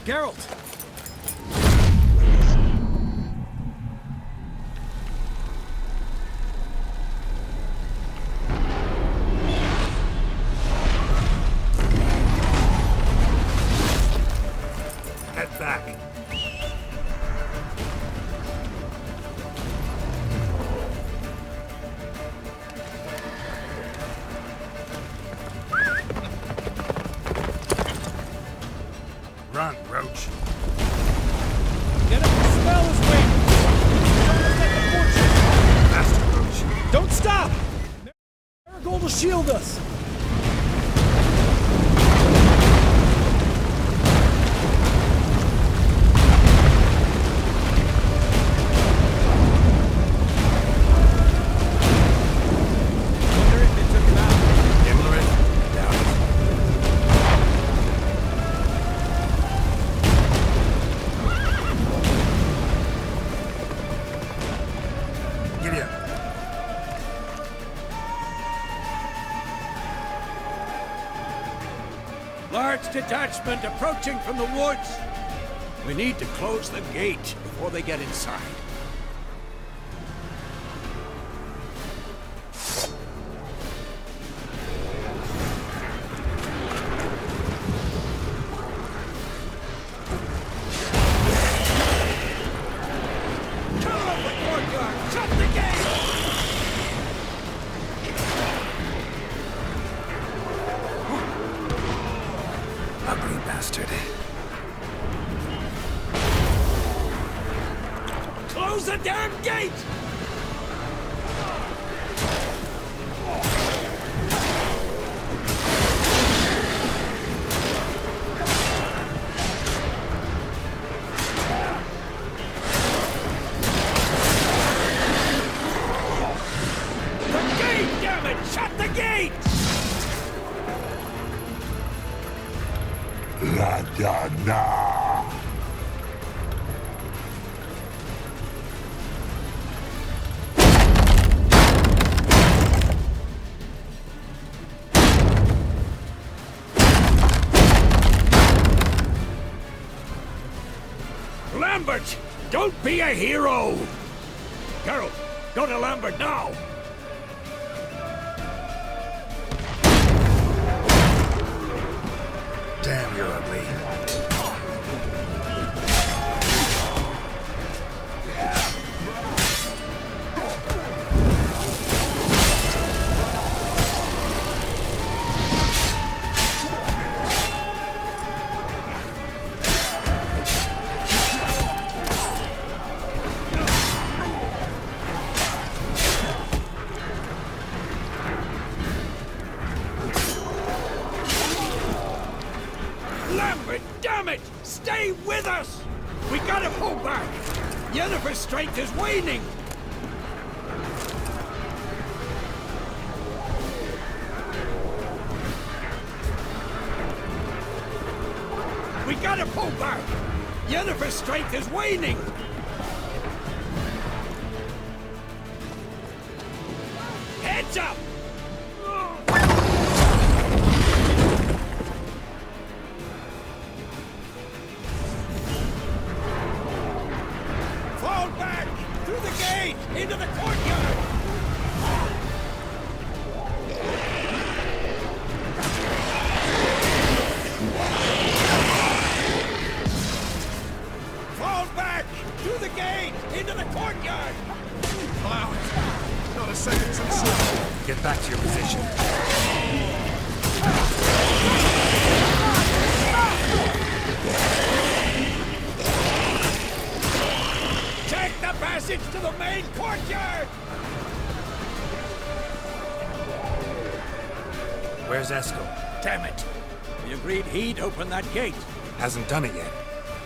Geralt! Head back. Run, Roach. Get up and smell his weight! Don't let the fortune! Faster, Roach. Don't stop! Marigold will shield us! Large detachment approaching from the woods. We need to close the gate before they get inside. Ugly bastard. Close the damn gate! The gate, damn it! Shut the gate! La Dana! Lambert! Don't be a hero! Geralt, go to Lambert now! Damn, you're ugly. Lambert, damn it! Stay with us! We gotta pull back! Yennefer's strength is waning! We gotta pull back! Yennefer's strength is waning! Heads up! Fall back! Through the gate! Into the courtyard! Fall back! Through the gate! Into the courtyard! Not a second too soon. Get back to your position. Take the passage to the main courtyard! Where's Eskel? Damn it! We agreed he'd open that gate. Hasn't done it yet.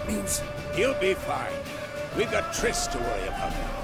Means... He'll be fine. We've got Triss to worry about now.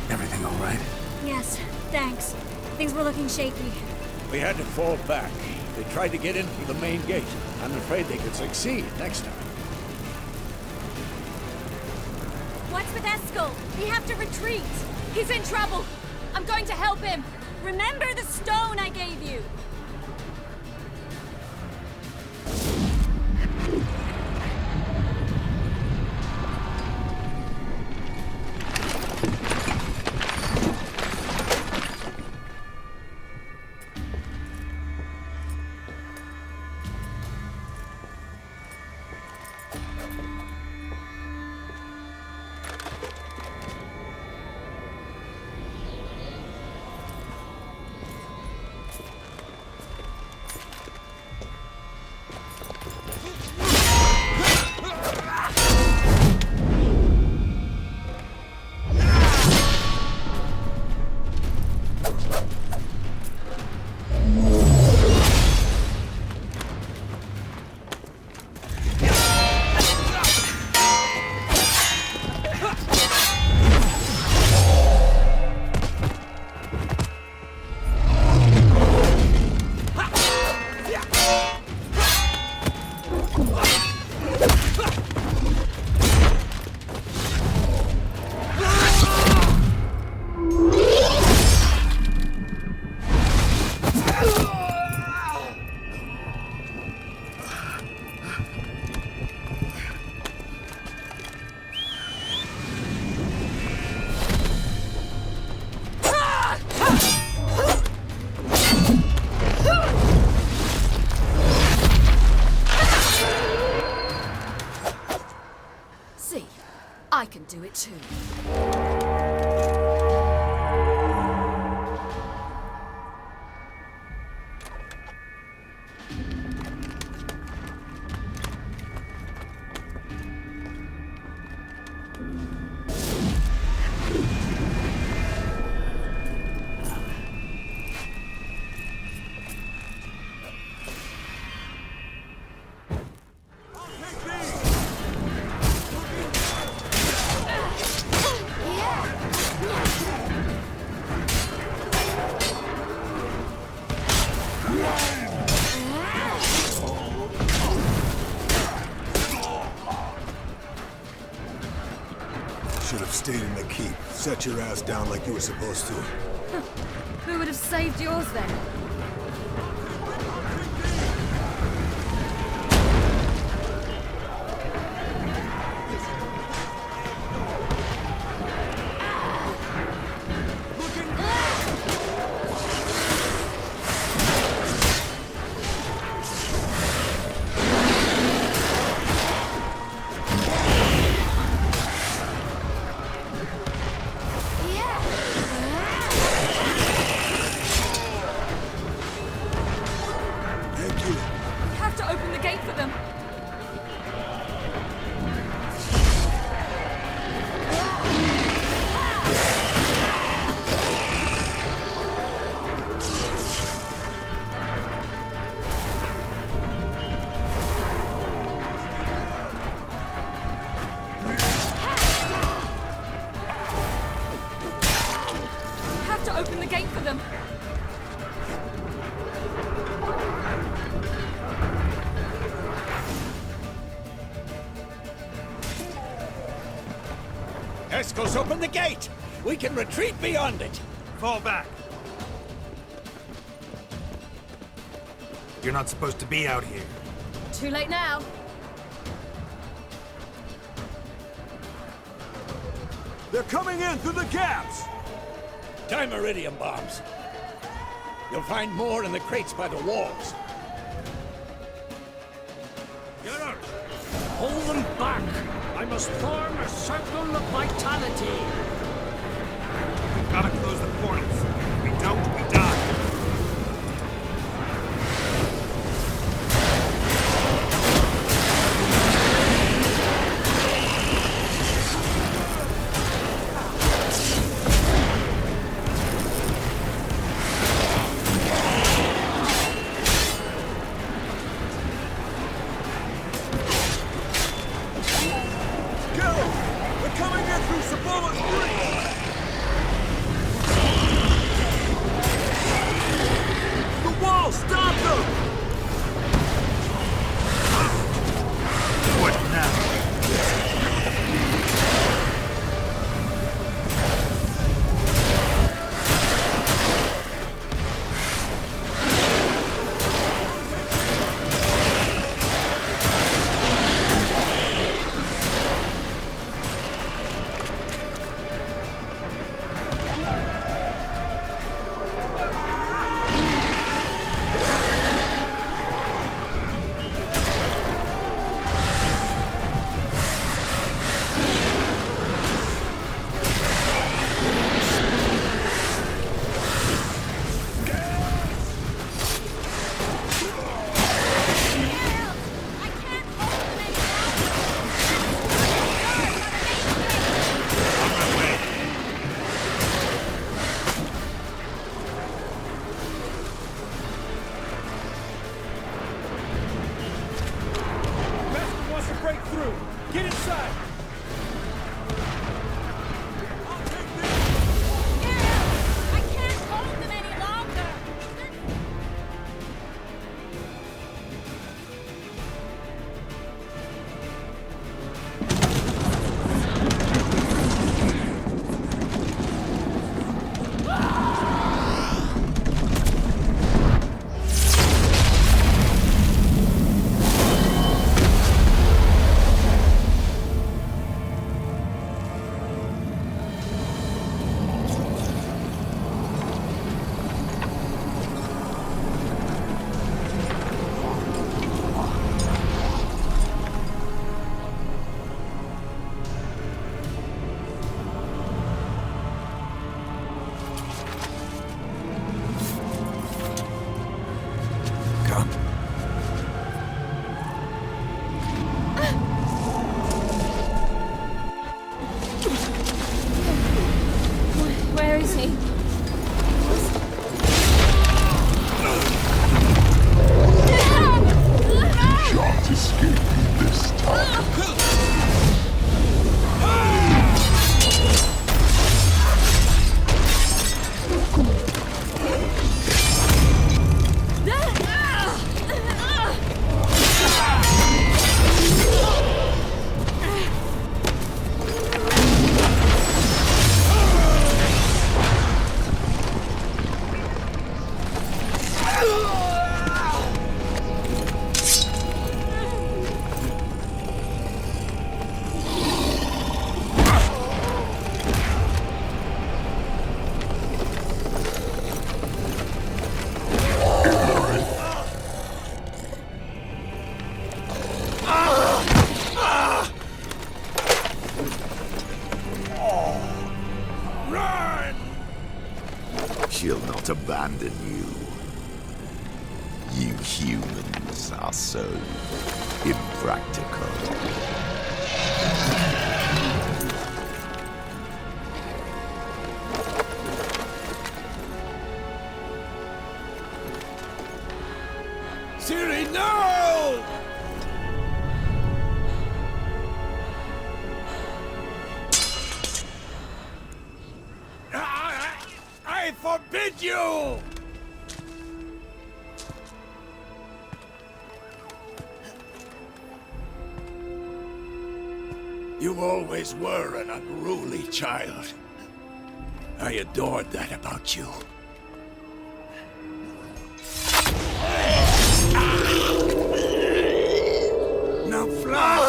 Everything all right? Yes, thanks. Things were looking shaky. We had to fall back. They tried to get in through the main gate. I'm afraid they could succeed next time. What's with Eskel? We have to retreat. He's in trouble. I'm going to help him. Remember the stone I gave you? I can do it too. Should have stayed in the keep. Set your ass down like you were supposed to. Who would have saved yours then? Open the gate for them. Eskel's opened the gate! We can retreat beyond it! Fall back. You're not supposed to be out here. Too late now. They're coming in through the gaps! Dimeridium bombs. You'll find more in the crates by the walls. Geralt, hold them back. I must form a circle of vitality. We've got to close the portals. If we don't, we die. Where is he? Can't escape this time. She'll not abandon you. You humans are so impractical. Ciri, no! I forbid you! You always were an unruly child. I adored that about you. Now fly!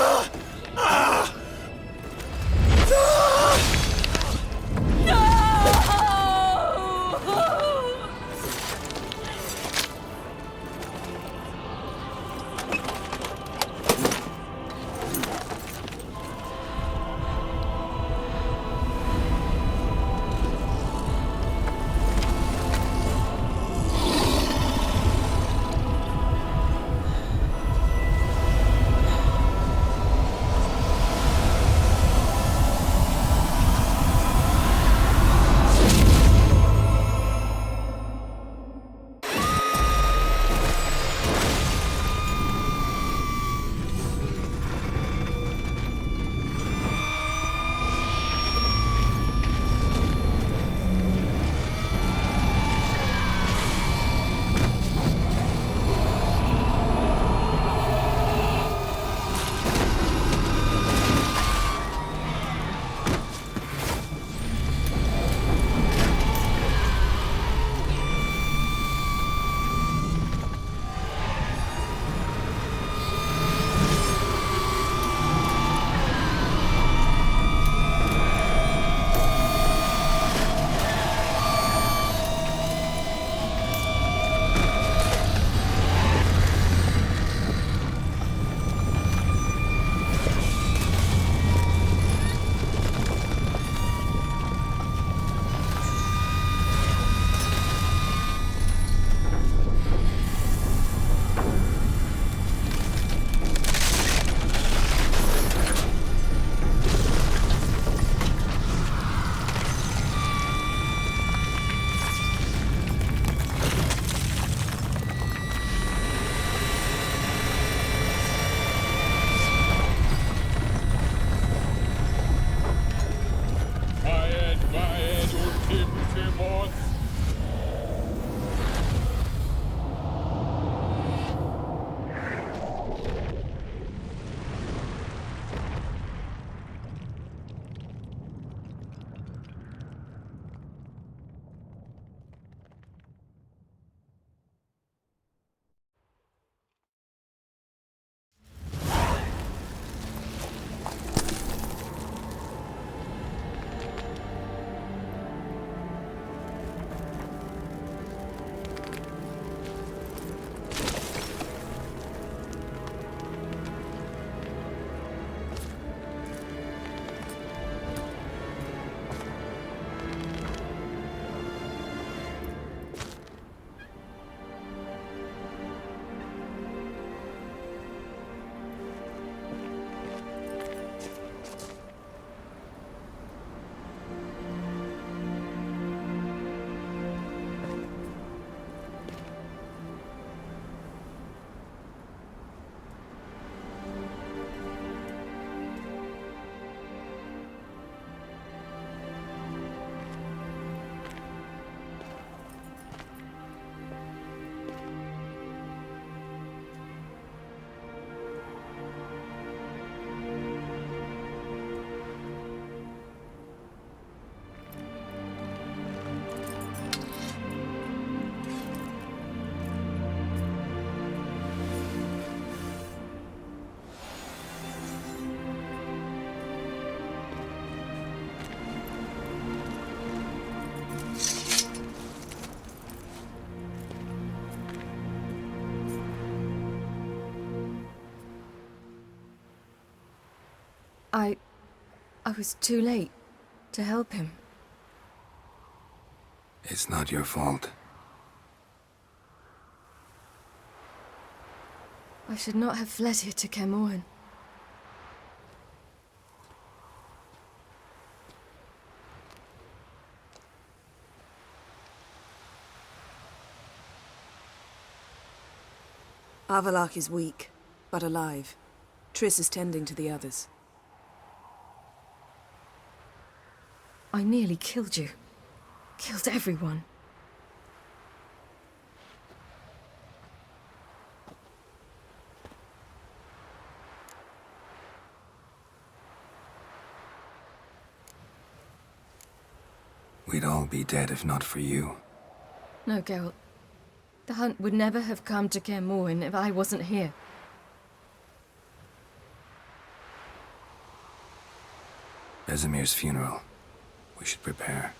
I was too late to help him. It's not your fault. I should not have fled here to Kermoren. Avalak is weak, but alive. Triss is tending to the others. I nearly killed you. Killed everyone. We'd all be dead if not for you. No, Geralt. The hunt would never have come to Kaer Morhen if I wasn't here. Vesemir's funeral. We should prepare.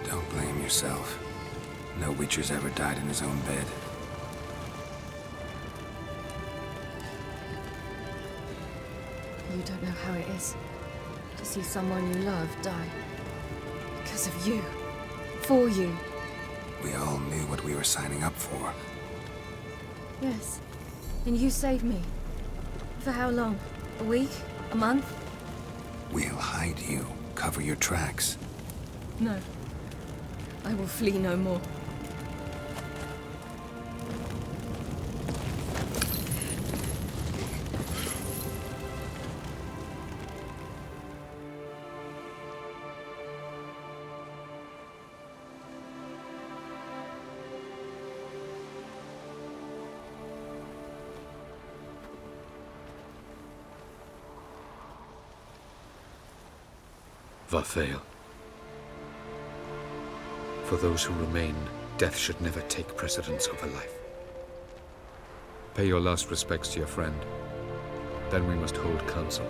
Don't blame yourself. No Witcher's ever died in his own bed. You don't know how it is to see someone you love die. Because of you. For you. We all knew what we were signing up for. Yes. And you saved me. For how long? A week? A month? We'll hide you. Cover your tracks. No. I will flee no more. Vathael. For those who remain, death should never take precedence over life. Pay your last respects to your friend. Then we must hold council.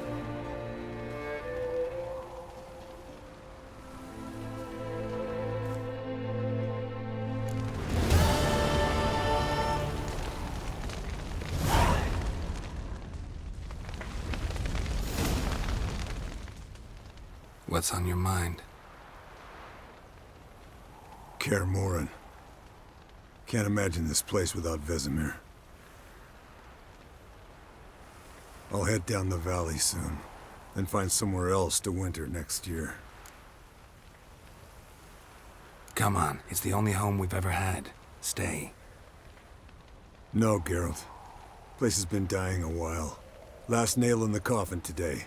What's on your mind? Kaer Morhen. Can't imagine this place without Vesemir. I'll head down the valley soon, then find somewhere else to winter next year. Come on, it's the only home we've ever had. Stay. No, Geralt. Place has been dying a while. Last nail in the coffin today.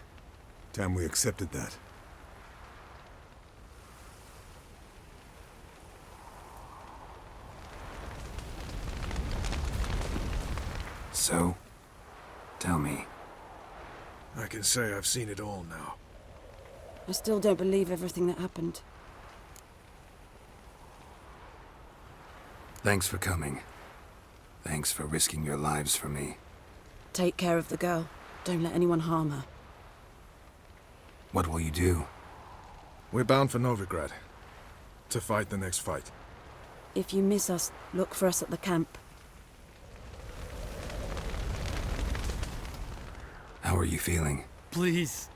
Time we accepted that. So, tell me. I can say I've seen it all now. I still don't believe everything that happened. Thanks for coming. Thanks for risking your lives for me. Take care of the girl. Don't let anyone harm her. What will you do? We're bound for Novigrad. to fight the next fight. If you miss us, look for us at the camp. How are you feeling? Please.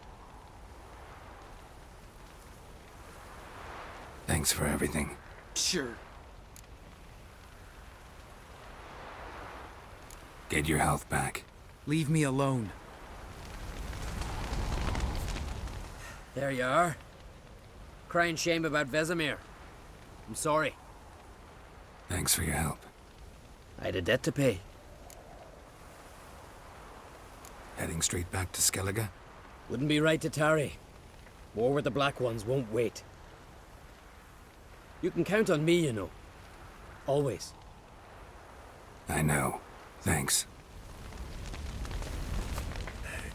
Thanks for everything. Sure. Get your health back. Leave me alone. There you are. Crying shame about Vesemir. I'm sorry. Thanks for your help. I had a debt to pay. Heading straight back to Skellige? Wouldn't be right to tarry. War with the Black Ones won't wait. You can count on me, you know. Always. I know. Thanks.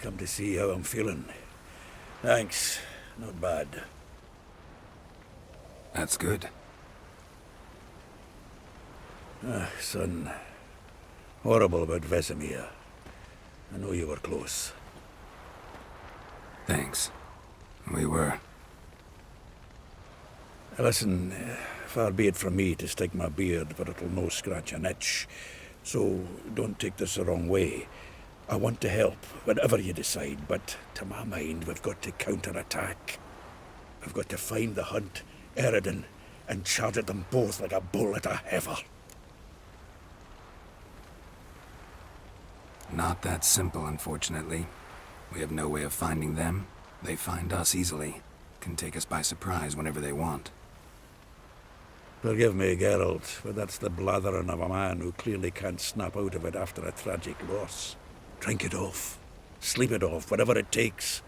Come to see how I'm feeling. Thanks. Not bad. That's good. Son. Horrible about Vesemir. I know you were close. Thanks. We were. Listen, far be it from me to stick my beard, but it'll no scratch an itch. So don't take this the wrong way. I want to help, whatever you decide, but to my mind, we've got to counterattack. We've got to find the Hunt, Eredin, and charge at them both like a bull at a heifer. Not that simple, unfortunately. We have no way of finding them. They find us easily. Can take us by surprise whenever they want. Forgive me, Geralt, but that's the blathering of a man who clearly can't snap out of it after a tragic loss. Drink it off. Sleep it off, whatever it takes.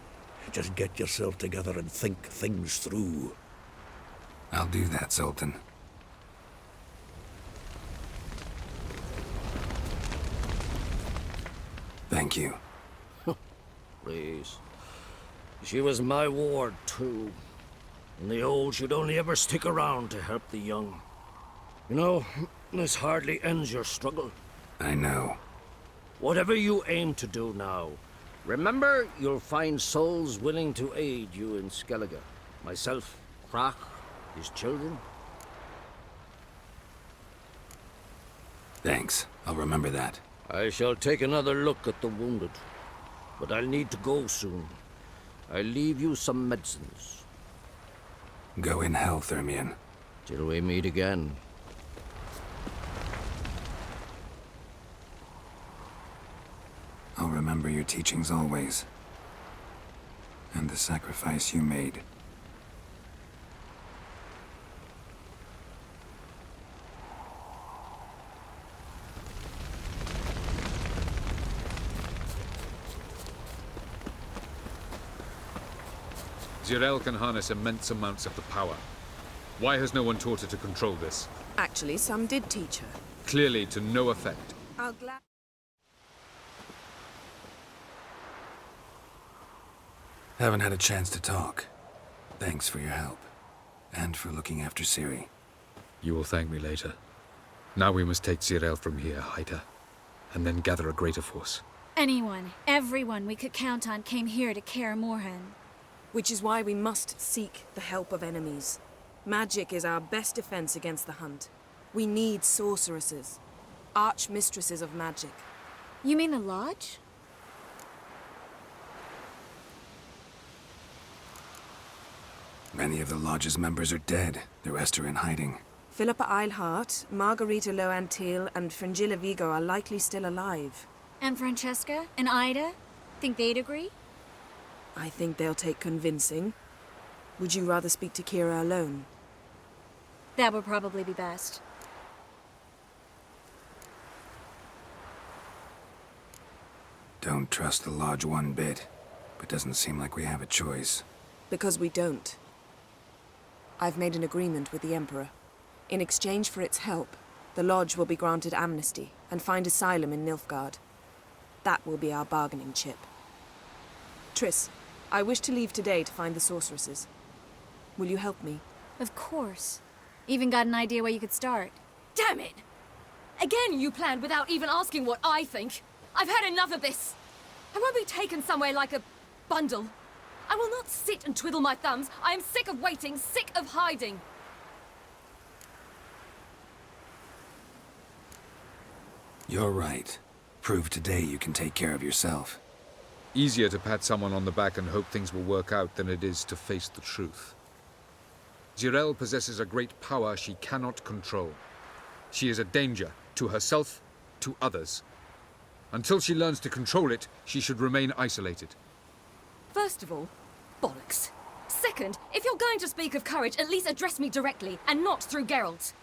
Just get yourself together and think things through. I'll do that, Sultan. Thank you. Please. She was my ward, too. And the old should only ever stick around to help the young. You know, this hardly ends your struggle. I know. Whatever you aim to do now, remember you'll find souls willing to aid you in Skellige. Myself, Crach, his children. Thanks. I'll remember that. I shall take another look at the wounded. But I'll need to go soon. I'll leave you some medicines. Go in health, Ermion. Till we meet again. I'll remember your teachings always. And the sacrifice you made. Zirael can harness immense amounts of the power. Why has no one taught her to control this? Actually, some did teach her. Clearly to no effect. I'll gladly... Haven't had a chance to talk. Thanks for your help. And for looking after Ciri. You will thank me later. Now we must take Zirael from here, hide her, and then gather a greater force. Anyone, everyone we could count on came here to Kaer Morhen. Which is why we must seek the help of enemies. Magic is our best defense against the Hunt. We need sorceresses. Archmistresses of magic. You mean the Lodge? Many of the Lodge's members are dead. The rest are in hiding. Philippa Eilhart, Margarita Loantil, and Fringilla Vigo are likely still alive. And Francesca? And Ida? Think they'd agree? I think they'll take convincing. Would you rather speak to Kira alone? That would probably be best. Don't trust the Lodge one bit, but doesn't seem like we have a choice. Because we don't. I've made an agreement with the Emperor. In exchange for its help, the Lodge will be granted amnesty and find asylum in Nilfgaard. That will be our bargaining chip. Triss, I wish to leave today to find the sorceresses. Will you help me? Of course. Even got an idea where you could start. Damn it! Again you planned without even asking what I think. I've had enough of this. I won't be taken somewhere like a bundle. I will not sit and twiddle my thumbs. I am sick of waiting, sick of hiding. You're right. Prove today you can take care of yourself. Easier to pat someone on the back and hope things will work out than it is to face the truth. Jirel possesses a great power she cannot control. She is a danger to herself, to others. Until she learns to control it, she should remain isolated. First of all, bollocks. Second, if you're going to speak of courage, at least address me directly, and not through Geralt.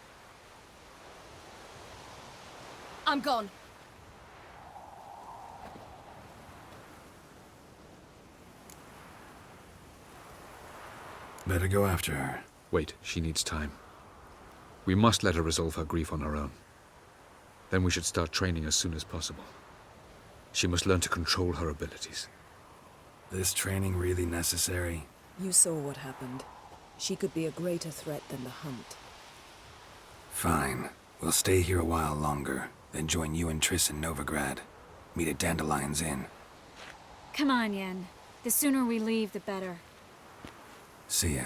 I'm gone. Better go after her. Wait, she needs time. We must let her resolve her grief on her own. Then we should start training as soon as possible. She must learn to control her abilities. This training really necessary? You saw what happened. She could be a greater threat than the Hunt. Fine. We'll stay here a while longer, then join you and Triss in Novigrad. Meet at Dandelion's Inn. Come on, Yen. The sooner we leave, the better. See ya.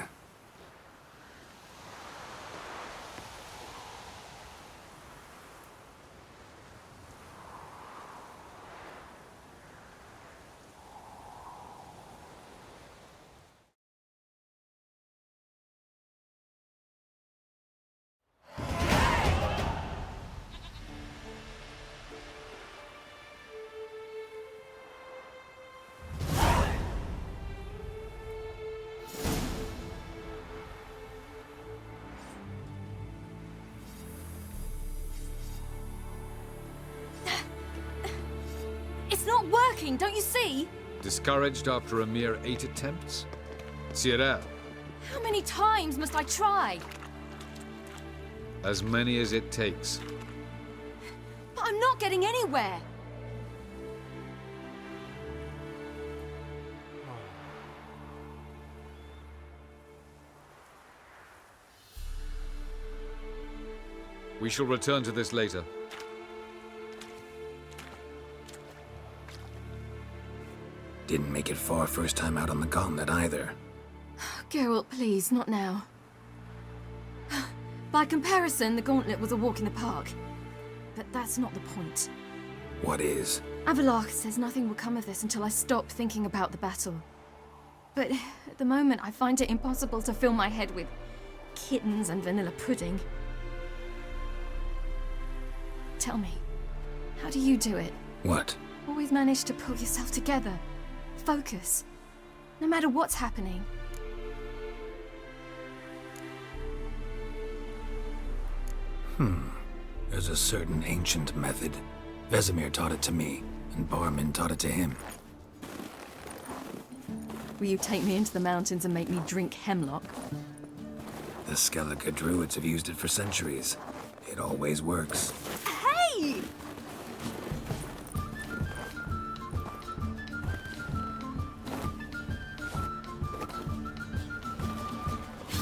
It's not working, don't you see? Discouraged after a mere 8 attempts? Cyril, How many times must I try? as many as it takes. But I'm not getting anywhere. We shall return to this later. Didn't make it far first time out on the gauntlet either. Geralt, please, not now. By comparison, the gauntlet was a walk in the park. But that's not the point. What is? Avallac'h says nothing will come of this until I stop thinking about the battle. But at the moment, I find it impossible to fill my head with kittens and vanilla pudding. Tell me, how do you do it? What? Always manage to pull yourself together. Focus. No matter what's happening. There's a certain ancient method. Vesemir taught it to me, and Barman taught it to him. Will you take me into the mountains and make me drink hemlock? The Skellige druids have used it for centuries. It always works. Hey!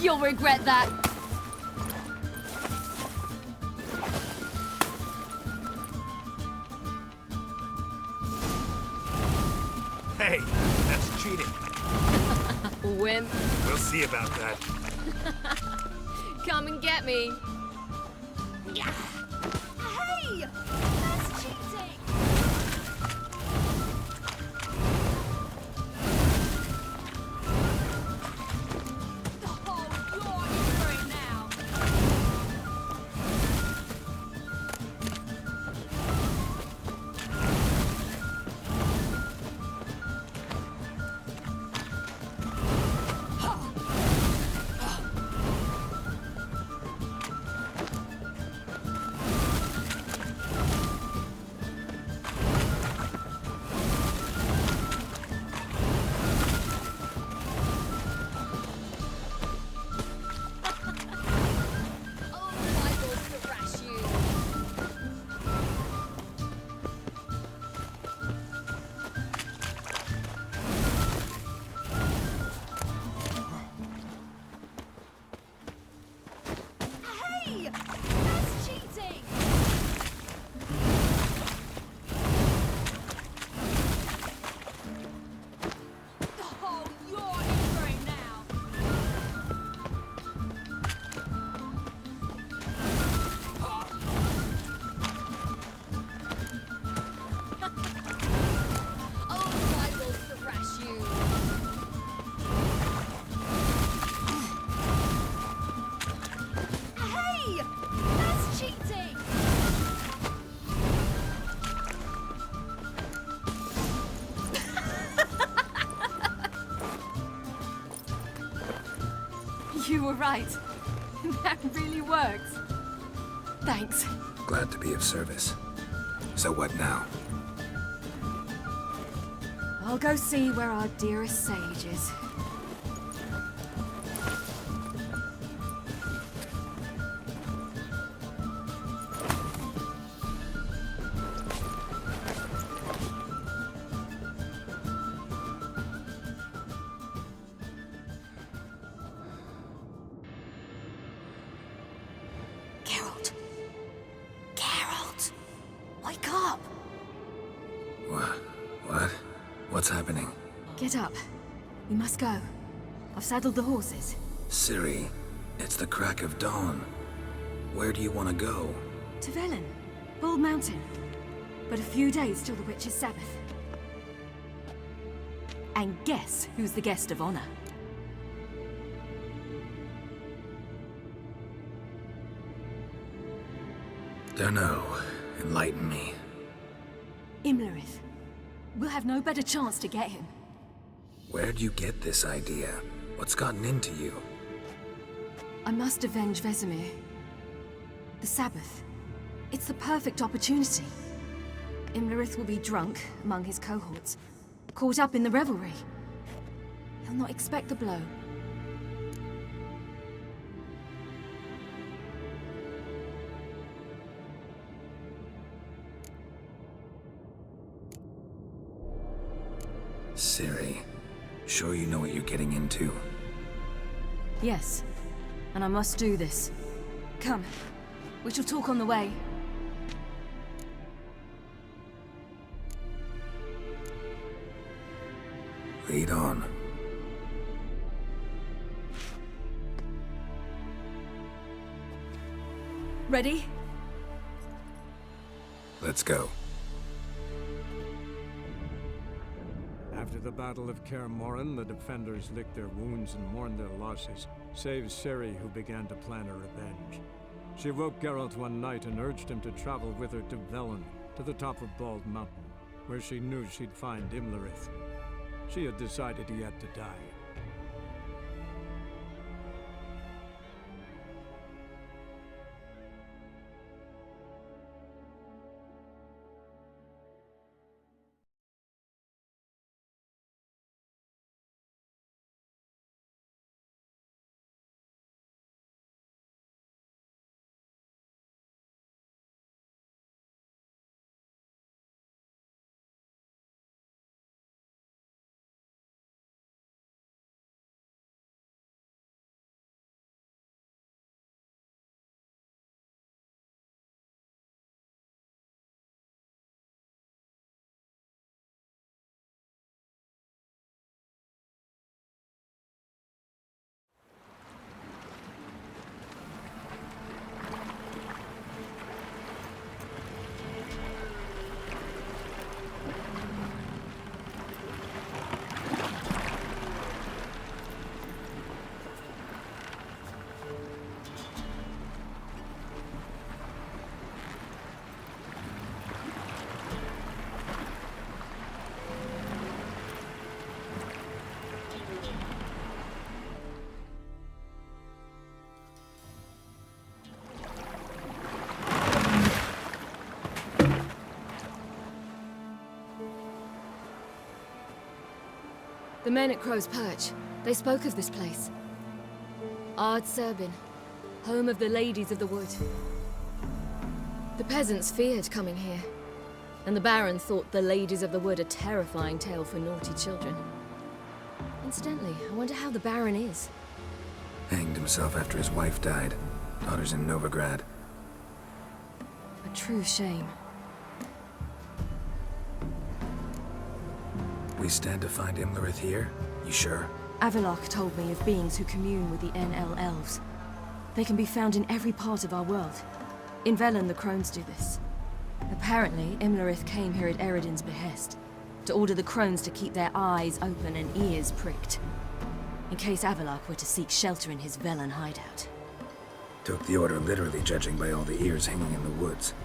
You'll regret that. Hey, that's cheating. Wimp. We'll see about that. Come and get me. Hey! That's cheating! were right. That really works. Thanks. Glad to be of service. So what now? I'll go see where our dearest sage is. Geralt. Geralt. Wake up. What? What's happening? Get up. We must go. I've saddled the horses. Ciri, it's the crack of dawn. Where do you want to go? To Velen. Bald Mountain. But a few days till the Witch's Sabbath. And guess who's the guest of honor? Dunno. Enlighten me. Imlerith. We'll have no better chance to get him. Where'd you get this idea? What's gotten into you? I must avenge Vesemir. The Sabbath. It's the perfect opportunity. Imlerith will be drunk among his cohorts, caught up in the revelry. He'll not expect the blow. Ciri, sure you know what you're getting into? Yes, and I must do this. Come, we shall talk on the way. Lead on. Ready? Let's go. After the Battle of Kaer Morhen, the defenders licked their wounds and mourned their losses, save Ciri, who began to plan her revenge. She woke Geralt one night and urged him to travel with her to Velen, to the top of Bald Mountain, where she knew she'd find Imlerith. She had decided he had to die. The men at Crow's Perch, they spoke of this place. Ard Serbin, home of the Ladies of the Wood. The peasants feared coming here, and the Baron thought the Ladies of the Wood a terrifying tale for naughty children. Incidentally, I wonder how the Baron is. Hanged himself after his wife died. Daughter's in Novigrad. A true shame. We stand to find Imlerith here? You sure? Avalok told me of beings who commune with the NL elves. They can be found in every part of our world. In Velen, the crones do this. Apparently, Imlerith came here at Eredin's behest, to order the crones to keep their eyes open and ears pricked, in case Avalok were to seek shelter in his Velen hideout. Took the order literally, judging by all the ears hanging in the woods.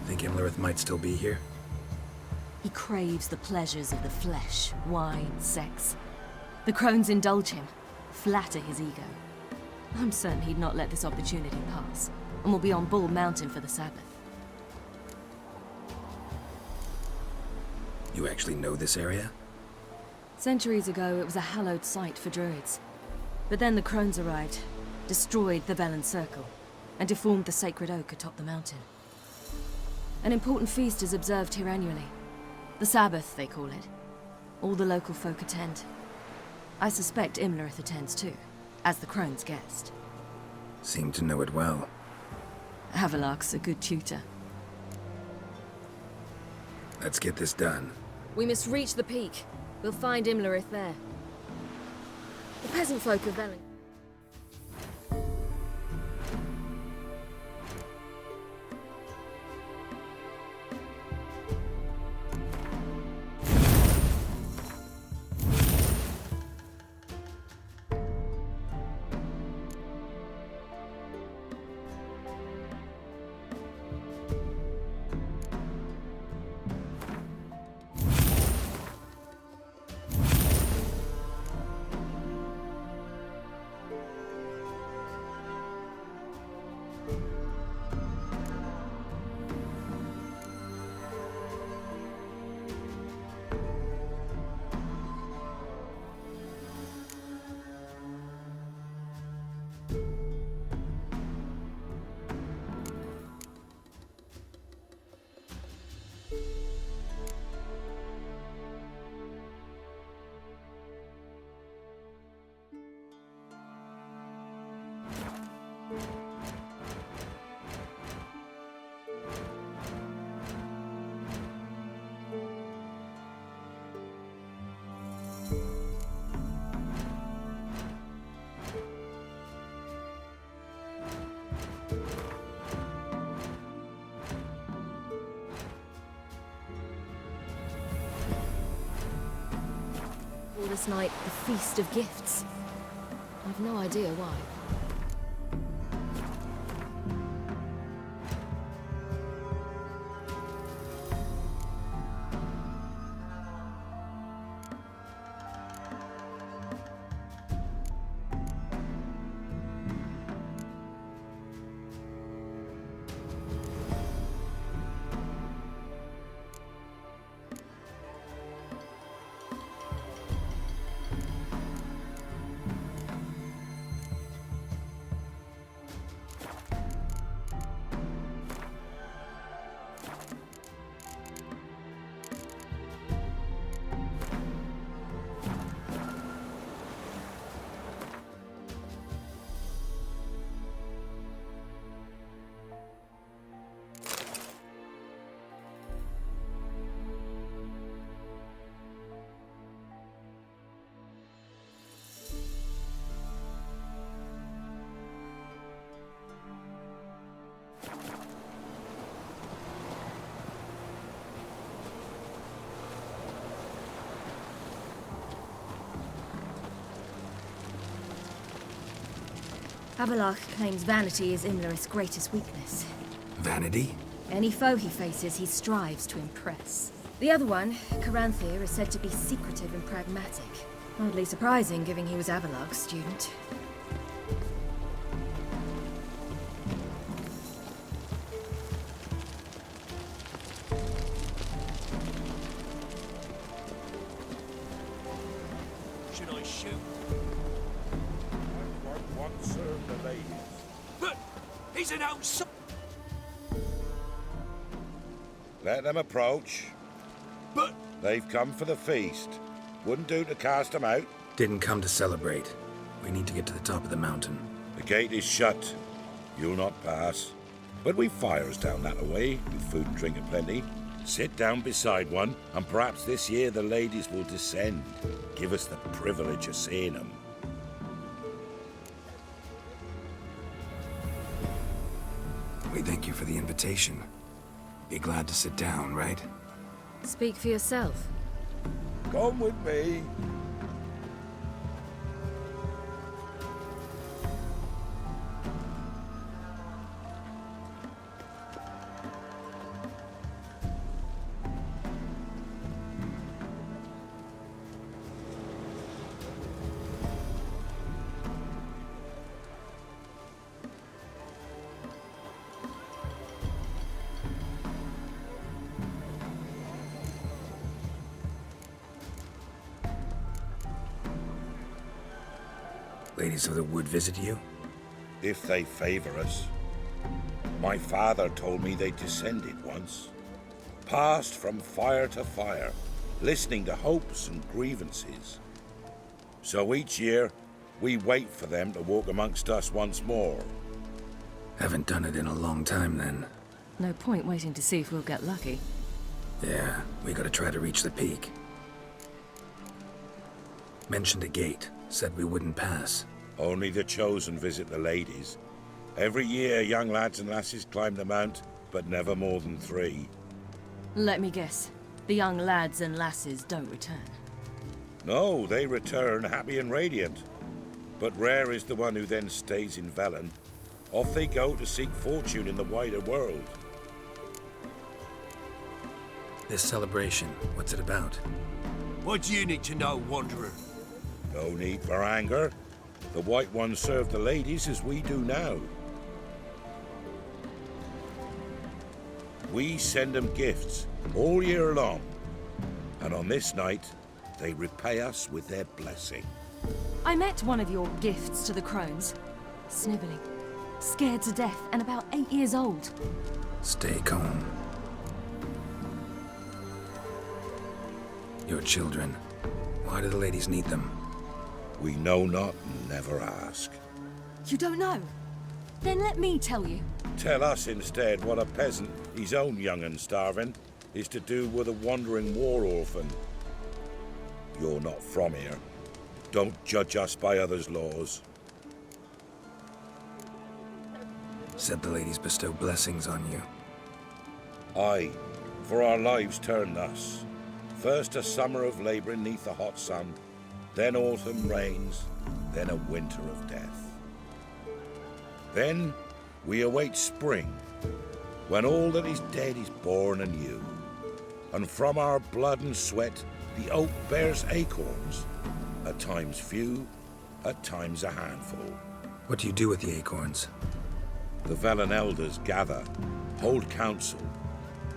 Think Imlerith might still be here? He craves the pleasures of the flesh, wine, sex. The crones indulge him, flatter his ego. I'm certain he'd not let this opportunity pass, and will be on Bull Mountain for the Sabbath. You actually know this area? Centuries ago, it was a hallowed site for druids. But then the crones arrived, destroyed the Velen Circle, and deformed the sacred oak atop the mountain. An important feast is observed here annually. The Sabbath, they call it. All the local folk attend. I suspect Imlerith attends too, as the crone's guest. Seem to know it well. Avalok's a good tutor. Let's get this done. We must reach the peak. We'll find Imlerith there. The peasant folk of Velen. This night, the Feast of Gifts. I've no idea why. Avalok claims vanity is Imlerith's greatest weakness. Vanity? Any foe he faces, he strives to impress. The other one, Caranthir, is said to be secretive and pragmatic. Hardly surprising, given he was Avalok's student. Should I shoot? One serve the ladies. But he's an outside. Let them approach. But they've come for the feast. Wouldn't do to cast them out. Didn't come to celebrate. We need to get to the top of the mountain. The gate is shut. You'll not pass. But we've fires down that way, with food and drink aplenty. Sit down beside one, and perhaps this year the ladies will descend. Give us the privilege of seeing them. We thank you for the invitation. Be glad to sit down, right? Speak for yourself. Come with me. Ladies of the Wood visit you? If they favor us. My father told me they descended once. Passed from fire to fire, listening to hopes and grievances. So each year, we wait for them to walk amongst us once more. Haven't done it in a long time, then. No point waiting to see if we'll get lucky. Yeah, we gotta try to reach the peak. Mentioned a gate, said we wouldn't pass. Only the chosen visit the ladies. Every year, young lads and lasses climb the mount, but never more than 3. Let me guess. The young lads and lasses don't return. No, they return happy and radiant. But rare is the one who then stays in Velen. Off they go to seek fortune in the wider world. This celebration, what's it about? What do you need to know, Wanderer? No need for anger. The White Ones serve the ladies as we do now. We send them gifts all year long. And on this night, they repay us with their blessing. I met one of your gifts to the crones. Sniveling, scared to death, and about 8 years old. Stay calm. Your children. Why do the ladies need them? We know not and never ask. You don't know? Then let me tell you. Tell us instead what a peasant, his own young and starving, is to do with a wandering war orphan. You're not from here. Don't judge us by others' laws. Said the ladies bestow blessings on you. Aye, for our lives turn thus. First a summer of labouring neath the hot sun, then autumn rains, then a winter of death. Then we await spring, when all that is dead is born anew. And from our blood and sweat the oak bears acorns, at times few, at times a handful. What do you do with the acorns? The Velen elders gather, hold council.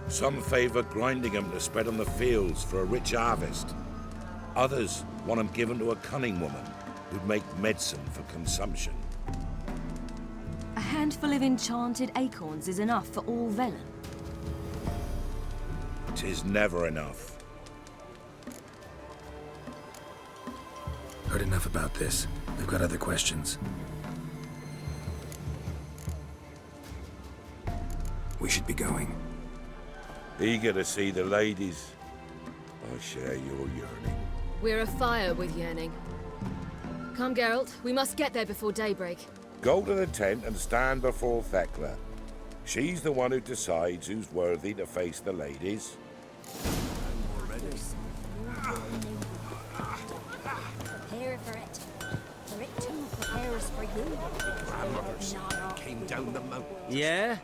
Some favour grinding them to spread on the fields for a rich harvest. Others want them given to a cunning woman who'd make medicine for consumption. A handful of enchanted acorns is enough for all Velen. 'Tis never enough. Heard enough about this. We've got other questions. We should be going. Eager to see the ladies. I share your yearning. We're afire with yearning. Come, Geralt. We must get there before daybreak. Go to the tent and stand before Thekla. She's the one who decides who's worthy to face the ladies. Prepare for it. For it too prepares for you. Grandmother's came down the mountain. Yeah?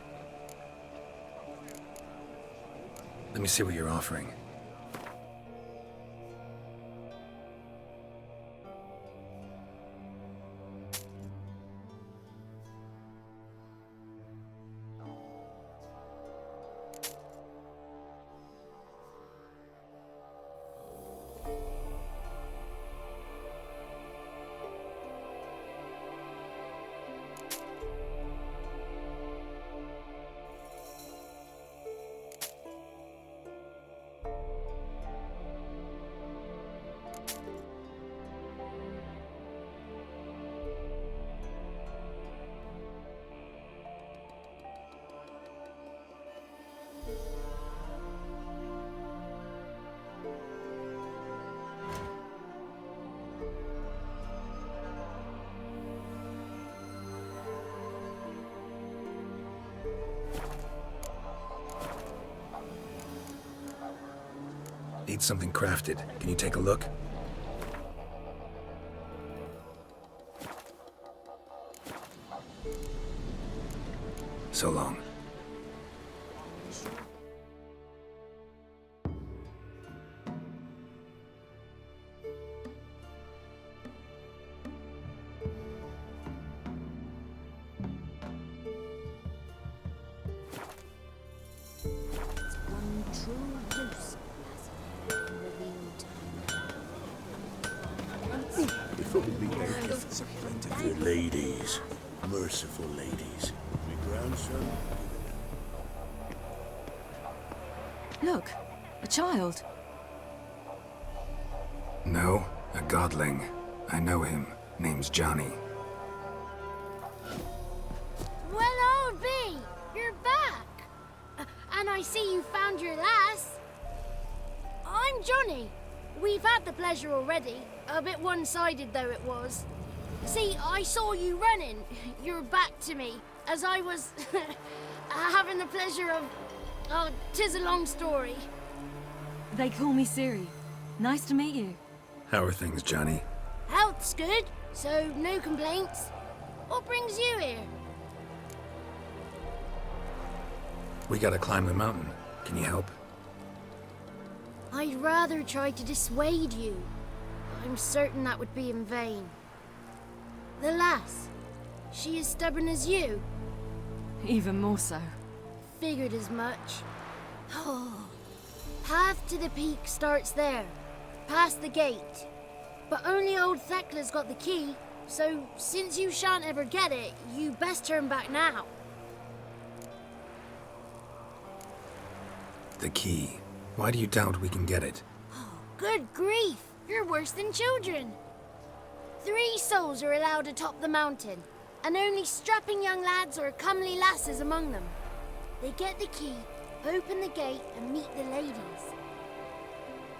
Let me see what you're offering. Need something crafted. Can you take a look? So long. One true use. gifts are plentiful. The ladies. Merciful ladies. My grandson. Look, a child. No, a godling. I know him. Name's Johnny. Well, old B, you're back. And I see you found your lass. I'm Johnny. We've had the pleasure already. A bit one-sided though it was. See, I saw you running. Your back to me, as I was having the pleasure of... Oh, 'tis a long story. They call me Siri. Nice to meet you. How are things, Johnny? Health's good, so no complaints. What brings you here? We gotta climb the mountain. Can you help? I'd rather try to dissuade you. I'm certain that would be in vain. The lass, she as stubborn as you? Even more so. Figured as much. Path to the peak starts there, past the gate. But only old Thekla's got the key, so since you shan't ever get it, you best turn back now. The key. Why do you doubt we can get it? Good grief, you're worse than children. 3 souls are allowed atop the mountain, and only strapping young lads or comely lasses among them. They get the key, open the gate, and meet the ladies.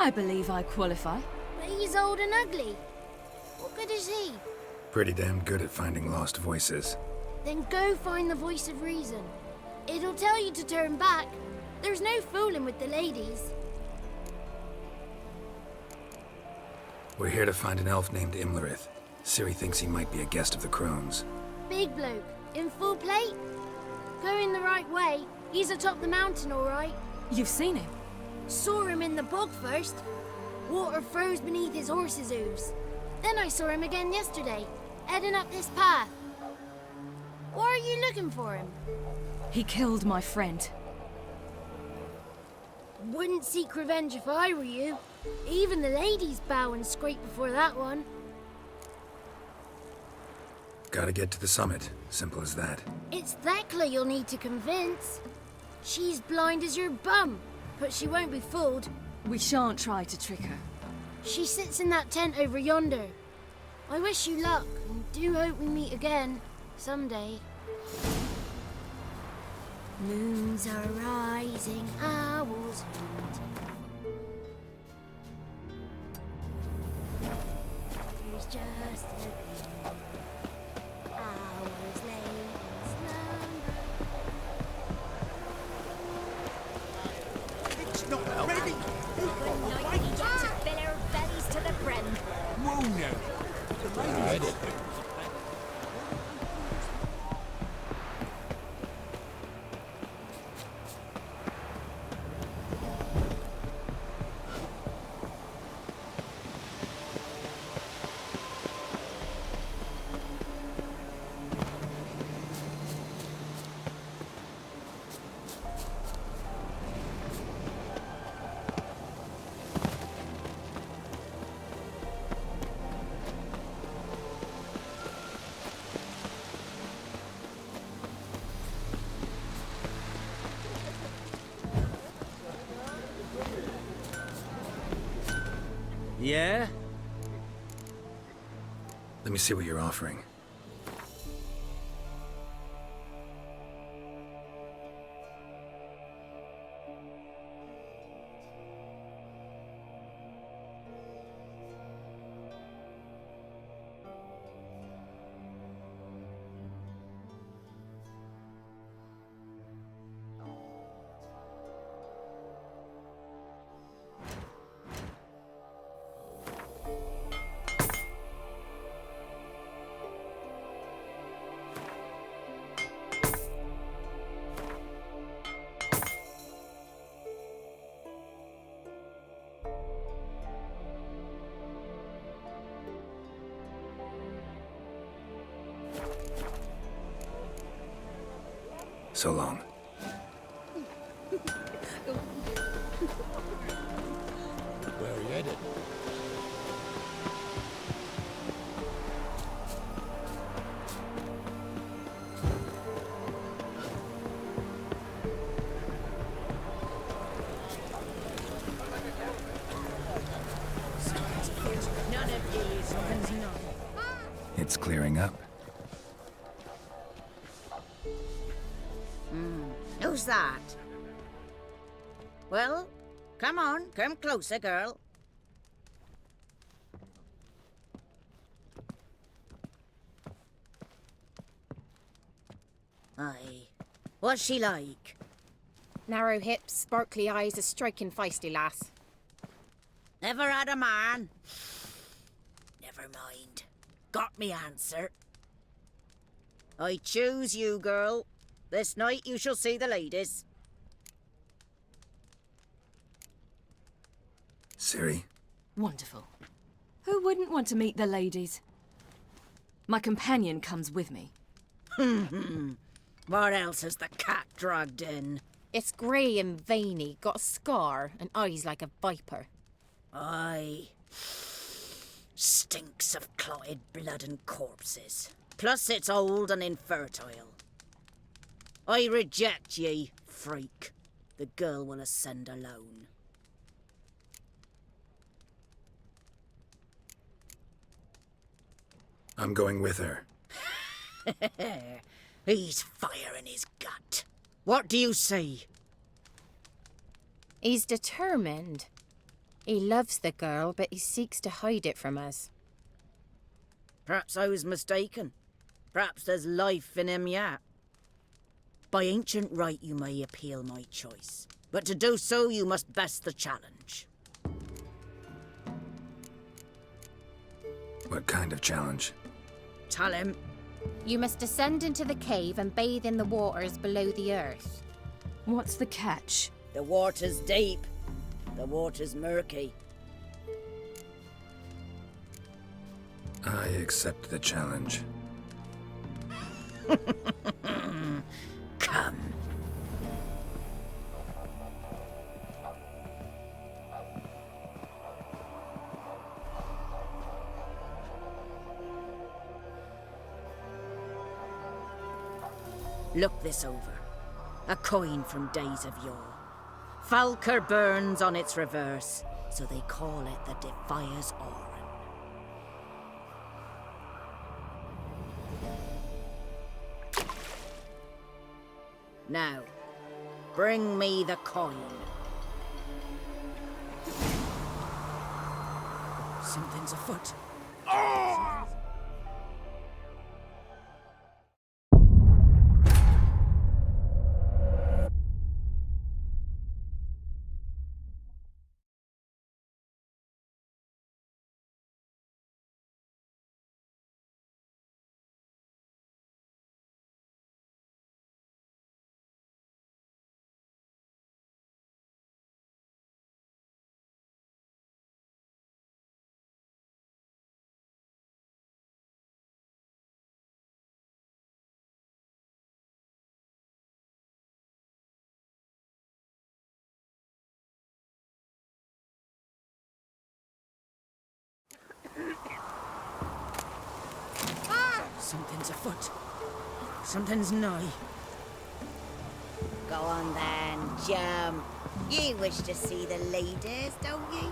I believe I qualify. But he's old and ugly. What good is he? Pretty damn good at finding lost voices. Then go find the voice of reason. It'll tell you to turn back. There's no fooling with the ladies. We're here to find an elf named Imlerith. Ciri thinks he might be a guest of the Crones. Big bloke, in full plate? Going the right way. He's atop the mountain, all right. You've seen him? Saw him in the bog first. Water froze beneath his horse's hooves. Then I saw him again yesterday, heading up this path. Why are you looking for him? He killed my friend. Wouldn't seek revenge if I were you. Even the ladies bow and scrape before that one. Gotta get to the summit. Simple as that. It's Thekla you'll need to convince. She's blind as your bum, but she won't be fooled. We shan't try to trick her. She sits in that tent over yonder. I wish you luck, and do hope we meet again, someday. Moons are rising, owls hoot. There's just a bee. Hours lay in slumber. It's not ready! Good night, we get to fill our bellies to the brim. Whoa now! The ladies... Yeah? Let me see what you're offering. So long. Where are you headed? It's clearing up. Who's that? Well, come on, come closer, girl. Aye. What's she like? Narrow hips, sparkly eyes, a striking feisty lass. Never had a man? Never mind. Got me answer. I choose you, girl. This night you shall see the ladies. Ciri? Wonderful. Who wouldn't want to meet the ladies? My companion comes with me. What else has the cat dragged in? It's grey and veiny, got a scar, and eyes like a viper. Aye. Stinks of clotted blood and corpses. Plus it's old and infertile. I reject ye, freak. The girl will ascend alone. I'm going with her. He's fire in his gut. What do you say? He's determined. He loves the girl, but he seeks to hide it from us. Perhaps I was mistaken. Perhaps there's life in him yet. By ancient right you may appeal my choice, but to do so you must best the challenge. What kind of challenge? Tell him. You must descend into the cave and bathe in the waters below the earth. What's the catch? The water's deep. The water's murky. I accept the challenge. Come. Look this over. A coin from days of yore. Falker burns on its reverse, so they call it the Defier's Oran. Now, bring me the coin. Something's afoot. Something's afoot. Something's nigh. Go on then, jump. You wish to see the ladies, don't you?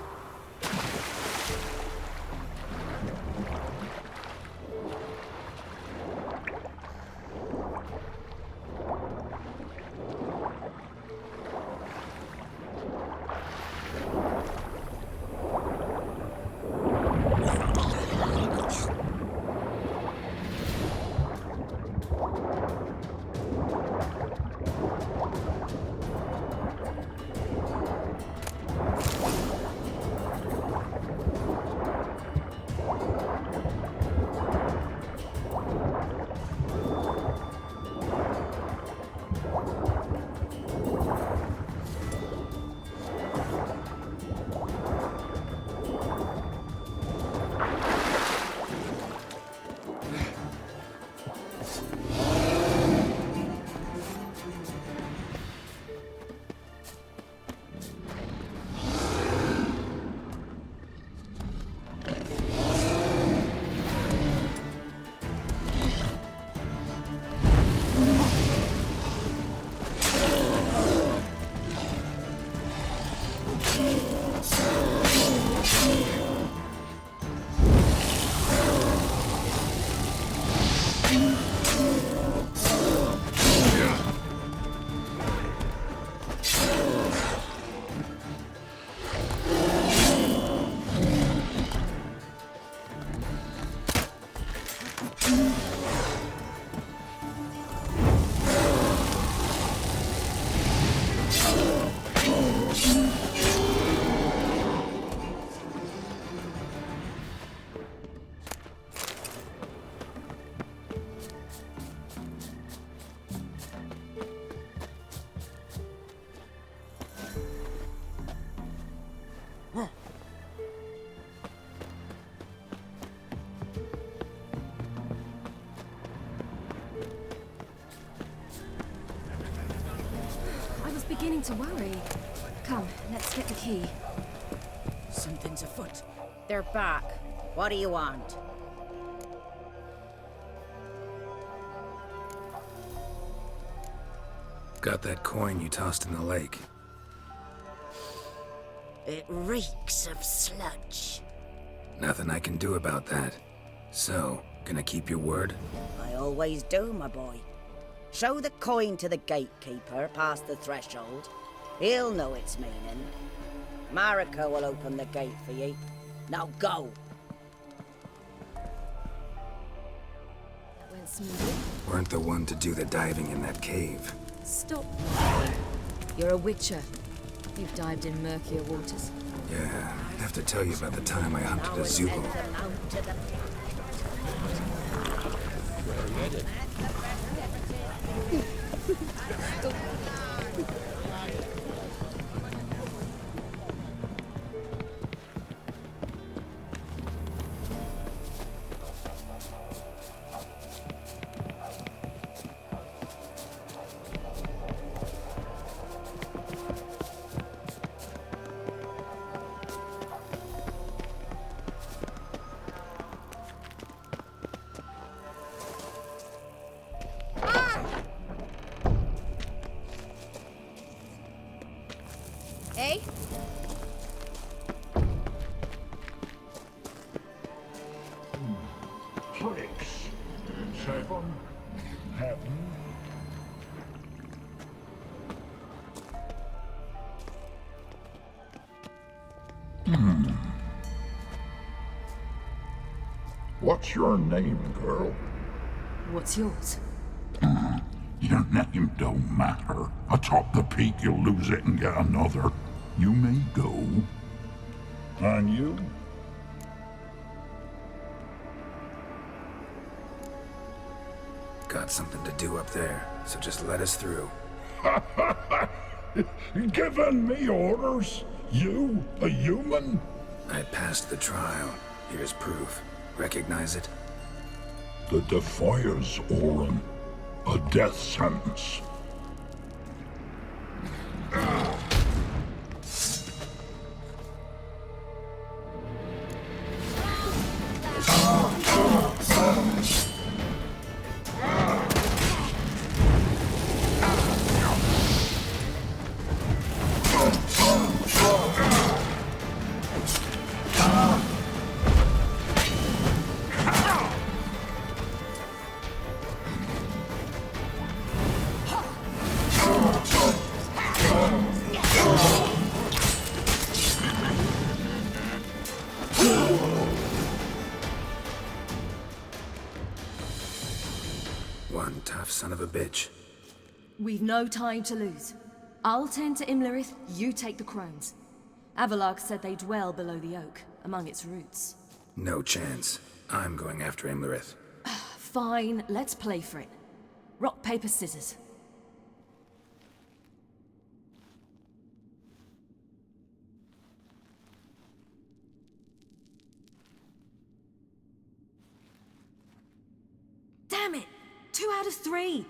beginning to worry. Come, let's get the key. Something's afoot. They're back. What do you want? Got that coin you tossed in the lake. It reeks of sludge. Nothing I can do about that. So, gonna keep your word? I always do, my boy. Show the coin to the gatekeeper past the threshold. He'll know its meaning. Marika will open the gate for ye. Now go! Went smoothly. Weren't the one to do the diving in that cave. Stop. You're a witcher. You've dived in murkier waters. Yeah, I have to tell you about the time I hunted a Zulu. Where are you headed? Hey? Six, 7, happen. What's your name, girl? What's yours? Your name don't matter. Atop the peak, you'll lose it and get another. You may go. And you? Got something to do up there, so just let us through. Giving me orders? You, a human? I passed the trial. Here's proof. Recognize it? The Defier's Orin. A death sentence. One tough son of a bitch. We've no time to lose. I'll tend to Imlerith, you take the crones. Avalok said they dwell below the oak, among its roots. No chance. I'm going after Imlerith. Fine, let's play for it. Rock, paper, scissors. Damn it! 2 out of 3!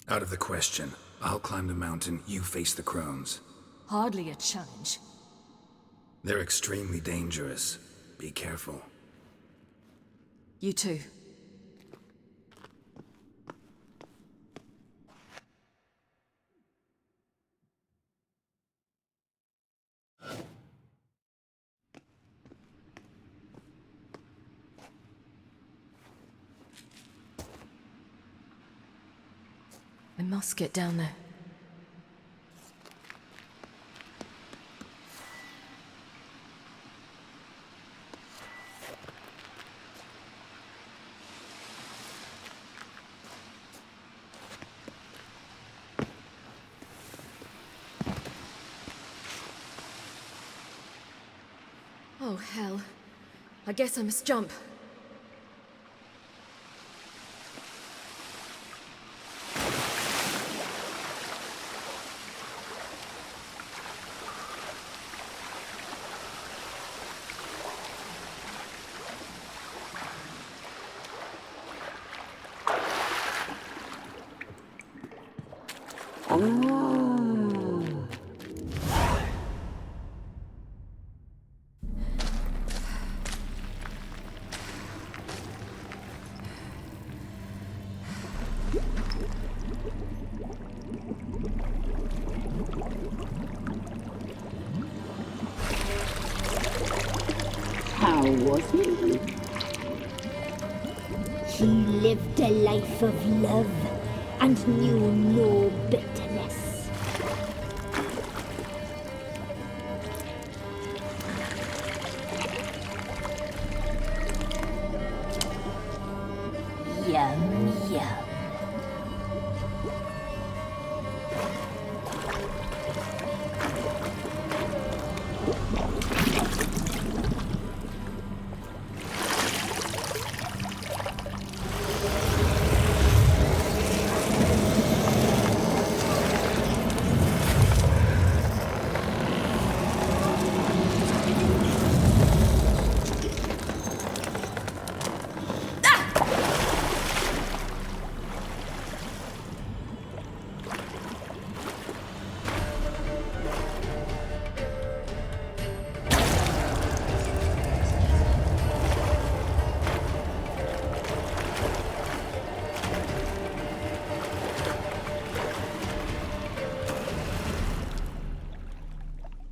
Out of the question. I'll climb the mountain, you face the crones. Hardly a challenge. They're extremely dangerous. Be careful. You too. I must get down there. Oh, hell. I guess I must jump. How was he? He lived a life of love and knew no bitterness. Yum, yum.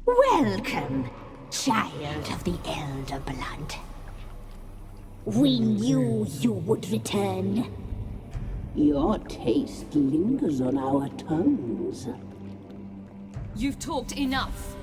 Welcome, child of the Elder Blood. We knew you would return. Your taste lingers on our tongues. You've talked enough.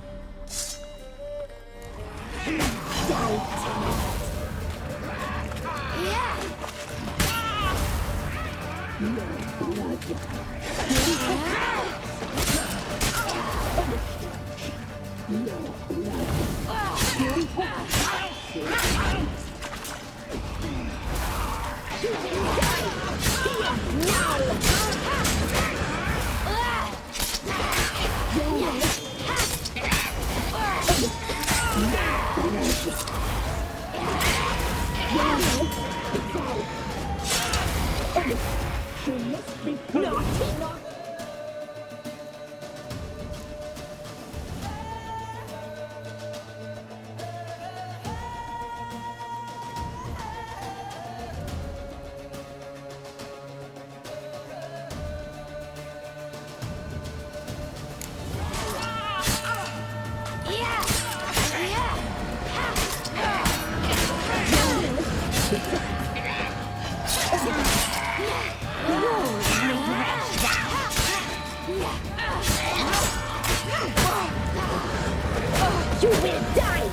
You will die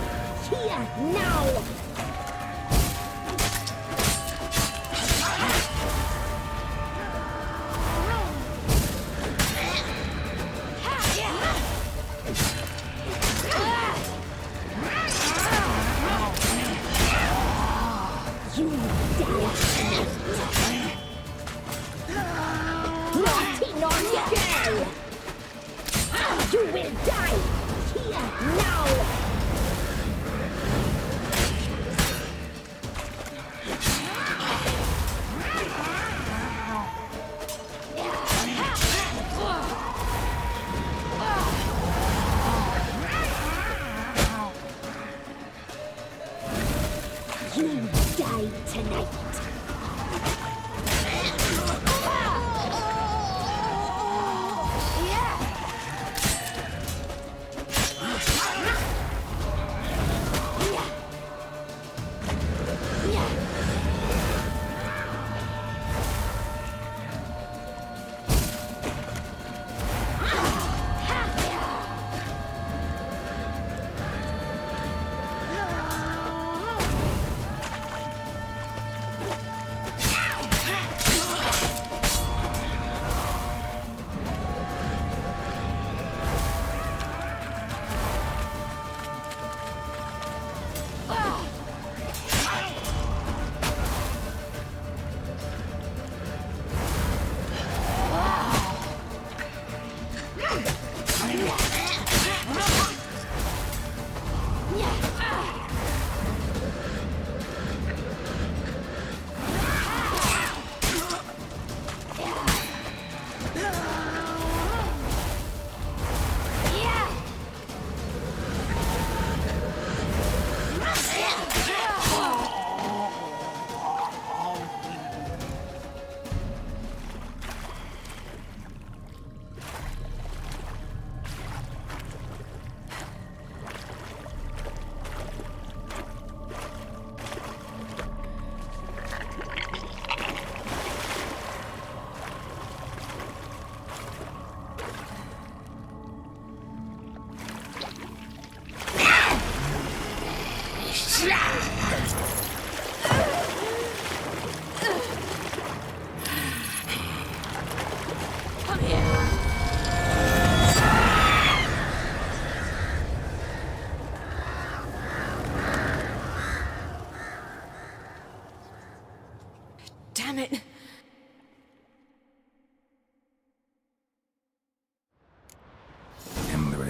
here now! You die! Naughty, naughty girl! You will die here now! You die tonight.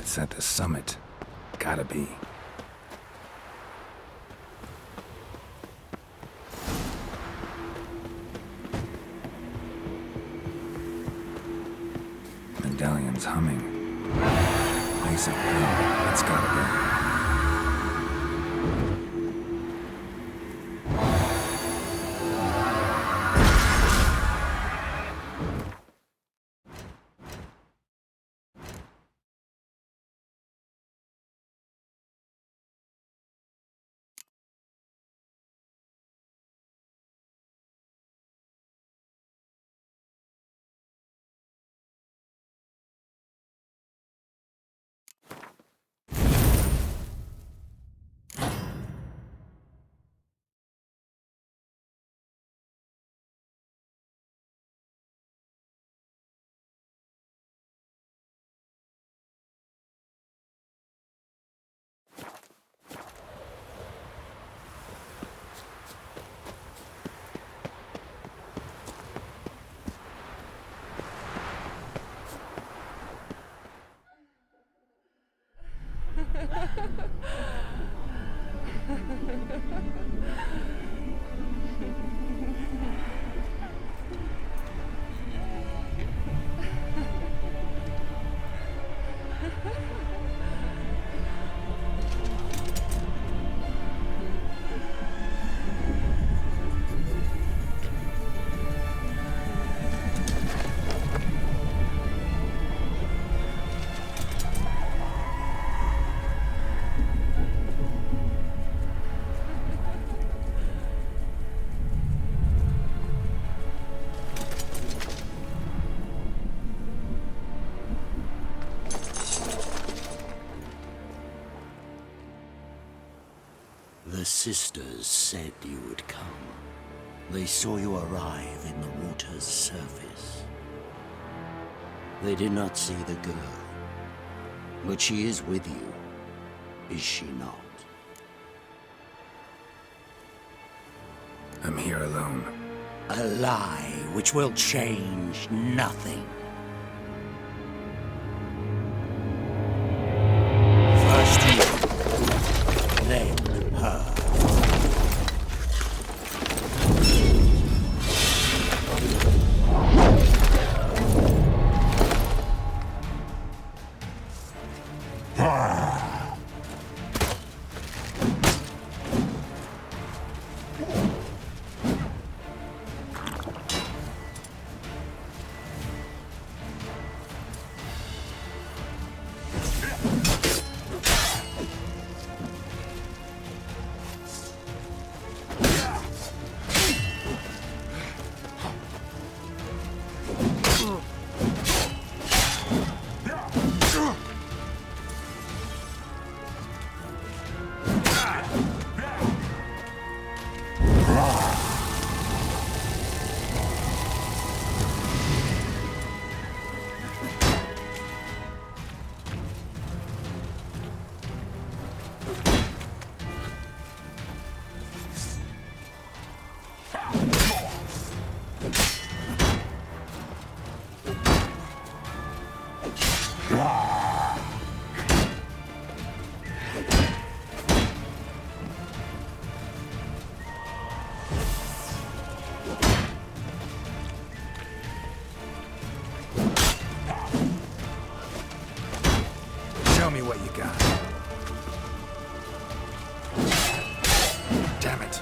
It's at the summit. Gotta be. Medallion's humming. Ice of hell. It's gotta be. The sisters said you would come. They saw you arrive in the water's surface. They did not see the girl. But she is with you, is she not? I'm here alone. A lie which will change nothing. First you, then her. Show me what you got. Damn it.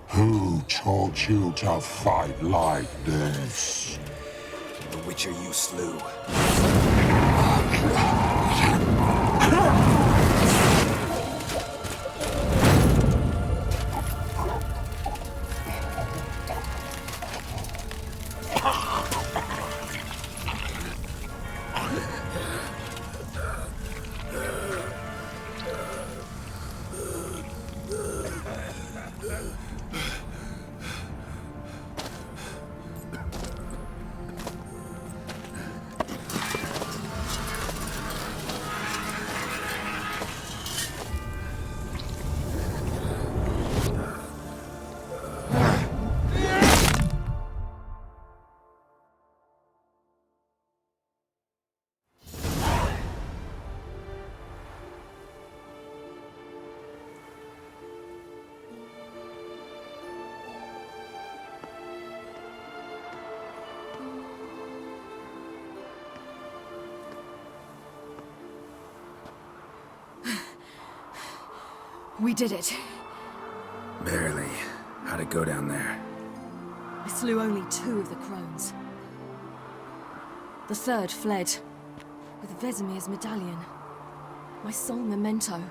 Who taught you to fight like this? The Witcher you slew. We did it. Barely. How'd it go down there? I slew only 2 of the crones. The third fled, with Vesemir's medallion. My sole memento.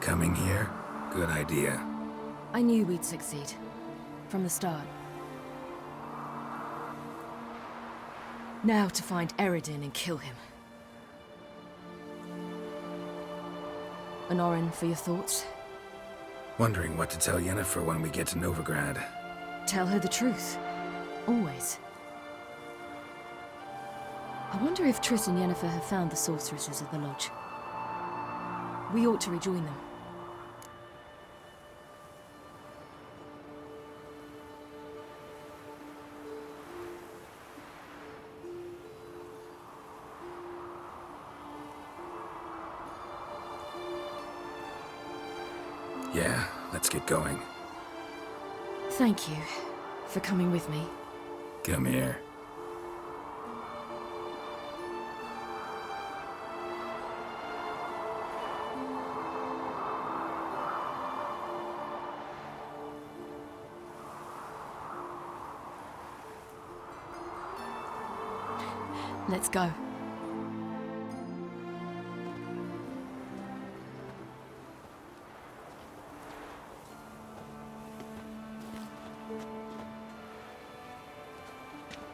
Coming here? Good idea. I knew we'd succeed. From the start. Now to find Eredin and kill him. Honorin, for your thoughts? Wondering what to tell Yennefer when we get to Novigrad. Tell her the truth. Always. I wonder if Triss and Yennefer have found the sorceresses of the Lodge. We ought to rejoin them. Yeah, let's get going. Thank you for coming with me. Come here. Let's go.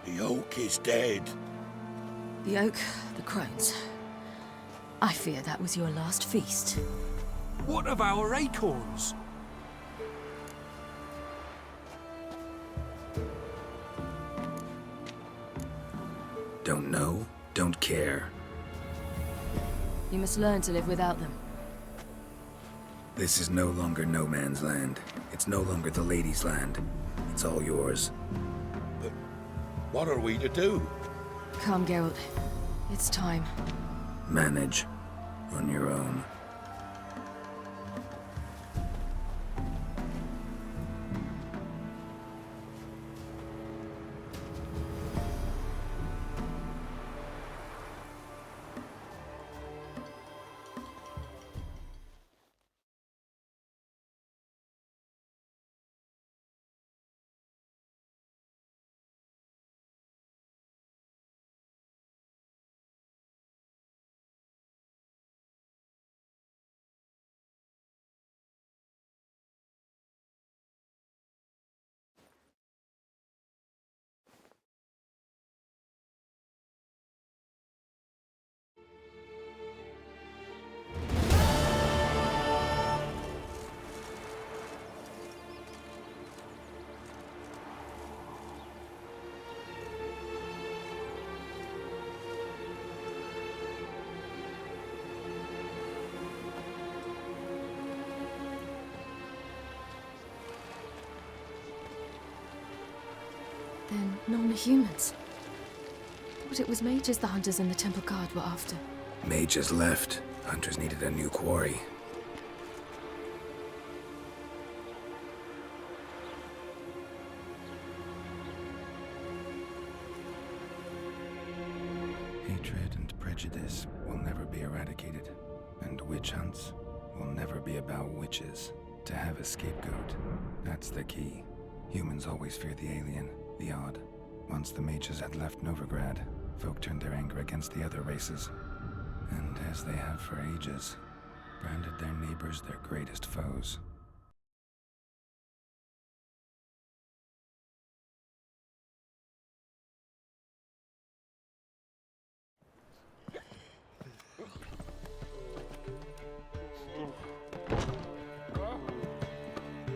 The oak is dead. The oak, the crones. I fear that was your last feast. What of our acorns? Don't know, don't care. You must learn to live without them. This is no longer no man's land. It's no longer the lady's land. It's all yours. But what are we to do? Come, Geralt. It's time. Manage. On your own. Non-humans. Thought it was mages the hunters and the temple guard were after. Mages left. Hunters needed a new quarry. Hatred and prejudice will never be eradicated, and witch hunts will never be about witches. To have a scapegoat, that's the key. Humans always fear the alien, the odd. Once the mages had left Novigrad, folk turned their anger against the other races. And as they have for ages, branded their neighbors their greatest foes.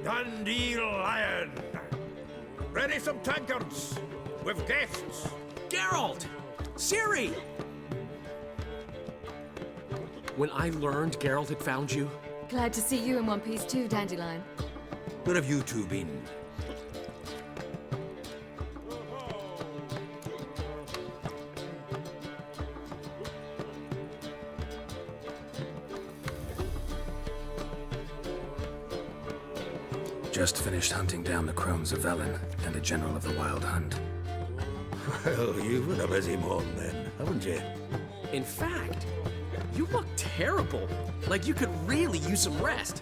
Dundee Lion! Ready some tankards! With guests! Geralt! Ciri! When I learned Geralt had found you... Glad to see you in one piece too, Dandelion. Where have you two been? Just finished hunting down the crones of Velen and a general of the Wild Hunt. Well, you've had a busy morning then, haven't you? In fact, you look terrible. Like you could really use some rest.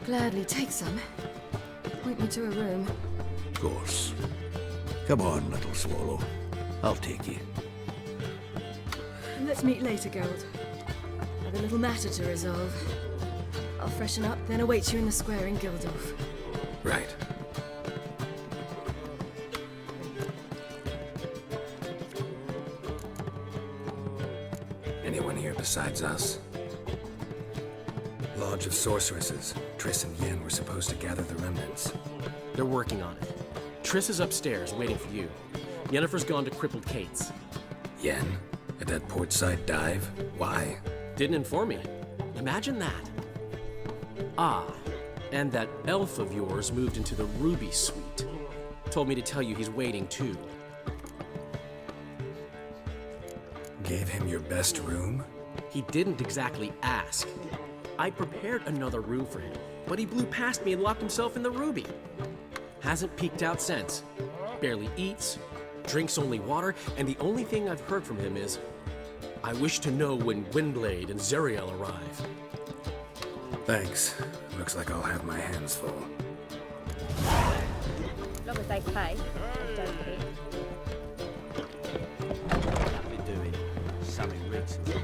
Gladly take some. Point me to a room. Of course. Come on, little swallow. I'll take you. Let's meet later, Geralt. I've a little matter to resolve. I'll freshen up, then await you in the square in Gildorf. Right. Anyone here besides us? Lodge of Sorceresses. Triss and Yen were supposed to gather the remnants. They're working on it. Triss is upstairs, waiting for you. Yennefer's gone to Crippled Kate's. Yen? At that portside dive? Why? Didn't inform me. Imagine that. Ah, and that elf of yours moved into the Ruby Suite. Told me to tell you he's waiting too. Gave him your best room? He didn't exactly ask. I prepared another room for him, but he blew past me and locked himself in the Ruby. Hasn't peeked out since. Barely eats, drinks only water, and the only thing I've heard from him is, I wish to know when Gwynblade and Zariel arrive. Thanks. Looks like I'll have my hands full. As long as they pay, I don't care. I'll be doing something recently.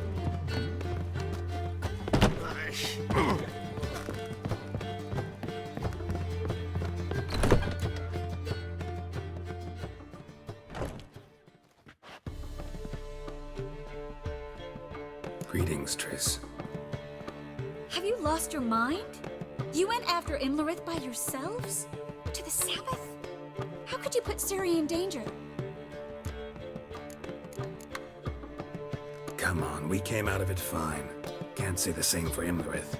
Greetings, Triss. Have you lost your mind? You went after Imlerith by yourselves? To the Sabbath? How could you put Ciri in danger? Come on, we came out of it fine. Can't say the same for Imlerith.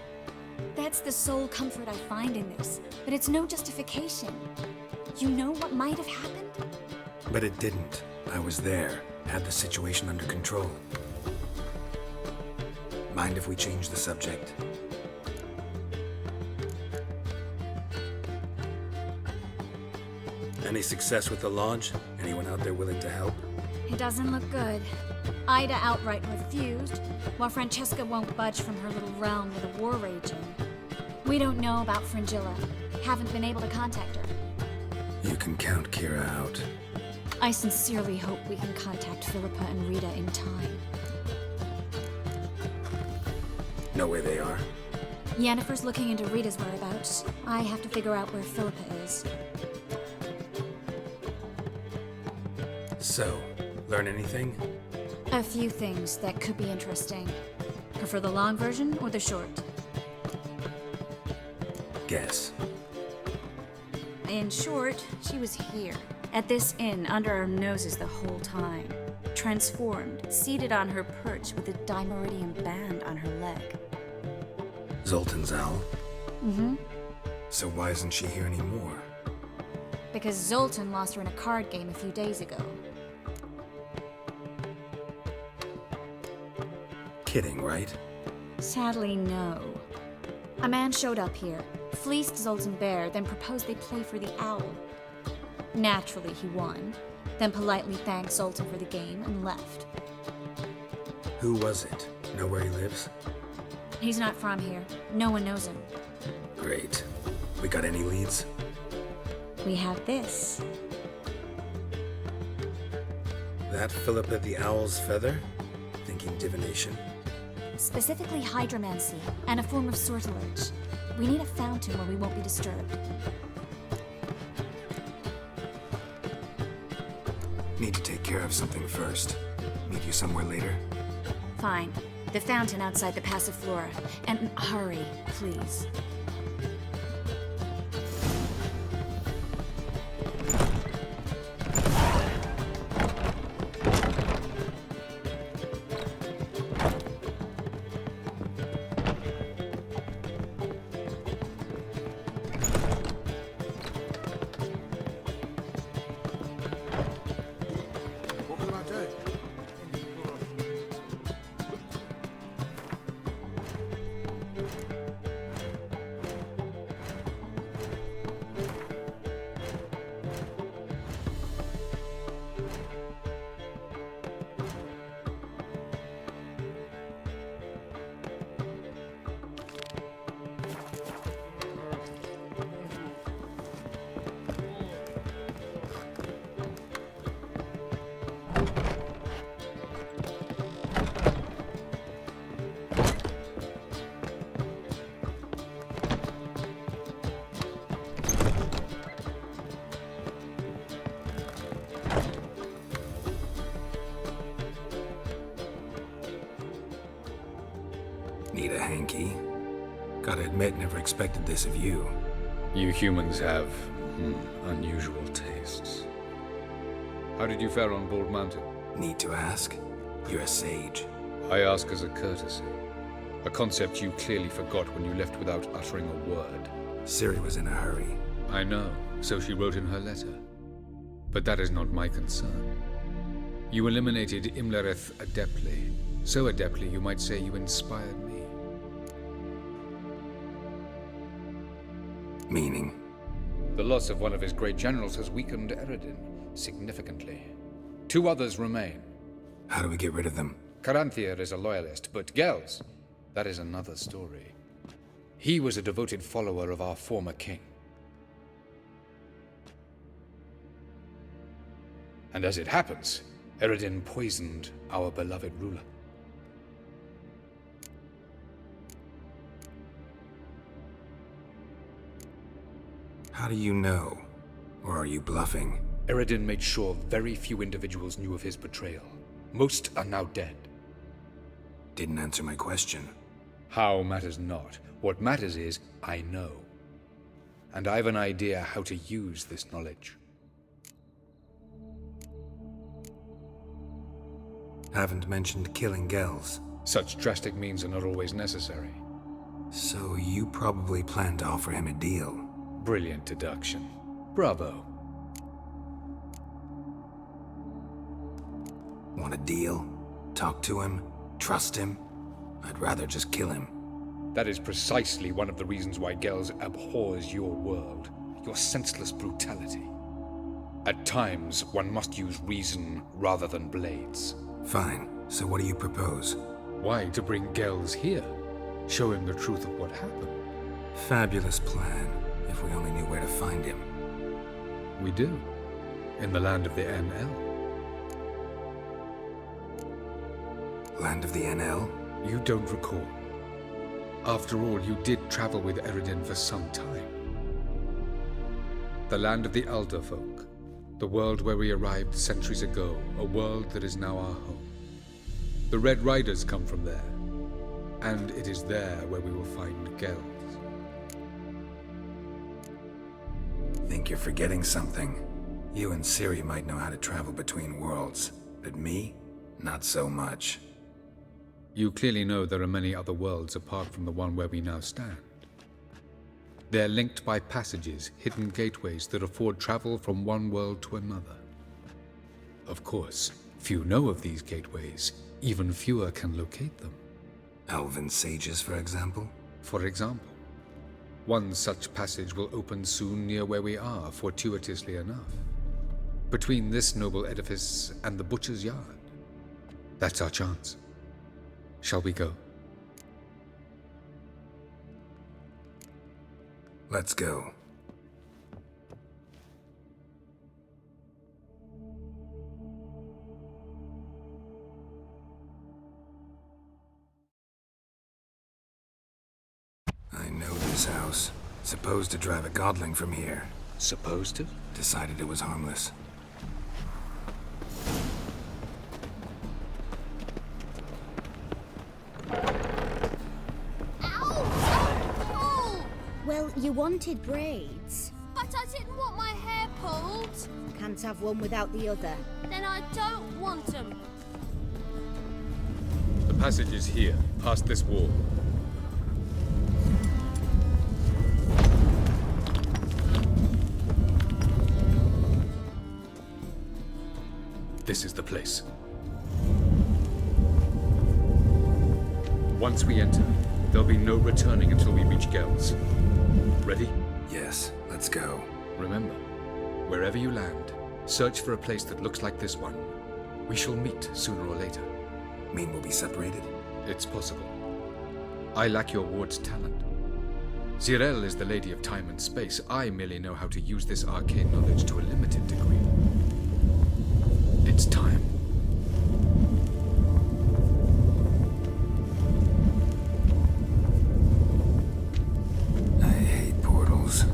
That's the sole comfort I find in this, but it's no justification. You know what might have happened? But it didn't. I was there, had the situation under control. Mind if we change the subject? Any success with the launch? Anyone out there willing to help? It doesn't look good. Ida outright refused, while Francesca won't budge from her little realm with a war raging. We don't know about Fringilla. Haven't been able to contact her. You can count Kira out. I sincerely hope we can contact Philippa and Rita in time. Know where they are? Yennefer's looking into Rita's whereabouts. I have to figure out where Philippa is. So, learn anything? A few things that could be interesting. Prefer the long version or the short? Guess. In short, she was here, at this inn, under our noses the whole time. Transformed, seated on her perch with a dimeridium band on her leg. Zoltan's owl? Mm-hmm. So why isn't she here anymore? because Zoltan lost her in a card game a few days ago. Kidding, right? Sadly, no. A man showed up here, fleeced Zoltan bare, then proposed they play for the owl. Naturally, he won, then politely thanked Zoltan for the game and left. Who was it? Know where he lives? He's not from here. No one knows him. Great. We got any leads? We have this. That Philippa the Owl's feather? Thinking divination? Specifically hydromancy, and a form of sortilege. We need a fountain where we won't be disturbed. Need to take care of something first. Meet you somewhere later? Fine. The fountain outside the Passiflora. And hurry, please. Need a hanky? Gotta admit, never expected this of you. You humans have unusual tastes. How did you fare on Bald Mountain? Need to ask? You're a sage. I ask as a courtesy. A concept you clearly forgot when you left without uttering a word. Ciri was in a hurry. I know, so she wrote in her letter. But that is not my concern. You eliminated Imlerith adeptly. So adeptly, you might say you inspired me. Meaning? The loss of one of his great generals has weakened Eredin significantly. 2 others remain. How do we get rid of them? Caranthier is a loyalist, but Gels, that is another story. He was a devoted follower of our former king. And as it happens, Eredin poisoned our beloved ruler. How do you know? Or are you bluffing? Eredin made sure very few individuals knew of his betrayal. Most are now dead. Didn't answer my question. How matters not. What matters is, I know. And I have an idea how to use this knowledge. Haven't mentioned killing Gels. Such drastic means are not always necessary. So you probably plan to offer him a deal. Brilliant deduction. Bravo. Want a deal? Talk to him? Trust him? I'd rather just kill him. That is precisely one of the reasons why Gels abhors your world. Your senseless brutality. At times, one must use reason rather than blades. Fine. So what do you propose? Why, to bring Gels here. Show him the truth of what happened. Fabulous plan, if we only knew where to find him. We do. In the land of the NL. Land of the NL? You don't recall. After all, you did travel with Eredin for some time. The land of the Alder folk. The world where we arrived centuries ago. A world that is now our home. The Red Riders come from there. And it is there where we will find Gels. Think you're forgetting something. You and Ciri might know how to travel between worlds, but me? Not so much. You clearly know there are many other worlds apart from the one where we now stand. They're linked by passages, hidden gateways that afford travel from one world to another. Of course, few know of these gateways. Even fewer can locate them. Elven sages, for example? For example. One such passage will open soon near where we are, fortuitously enough. Between this noble edifice and the butcher's yard. That's our chance. Shall we go? Let's go. I know this house. Supposed to drive a godling from here. Supposed to? Decided it was harmless. Well, you wanted braids. But I didn't want my hair pulled. Can't have one without the other. Then I don't want them. The passage is here, past this wall. This is the place. Once we enter, there'll be no returning until we reach Gel's. Ready? Yes, let's go. Remember, wherever you land, search for a place that looks like this one. We shall meet sooner or later. Mean we'll be separated? It's possible. I lack your ward's talent. Zirel is the lady of time and space. I merely know how to use this arcane knowledge to a limited degree. It's time. I hate portals.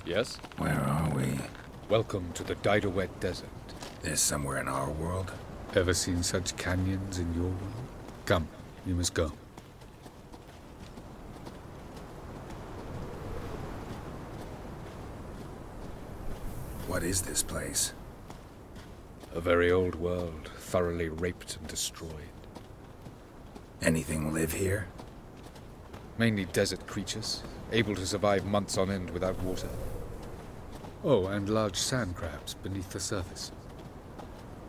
Yes? Where are we? Welcome to the Didowet Desert. This somewhere in our world? Ever seen such canyons in your world? Come, you must go. What is this place? A very old world, thoroughly raped and destroyed. Anything live here? Mainly desert creatures, able to survive months on end without water. Oh, and large sand crabs beneath the surface.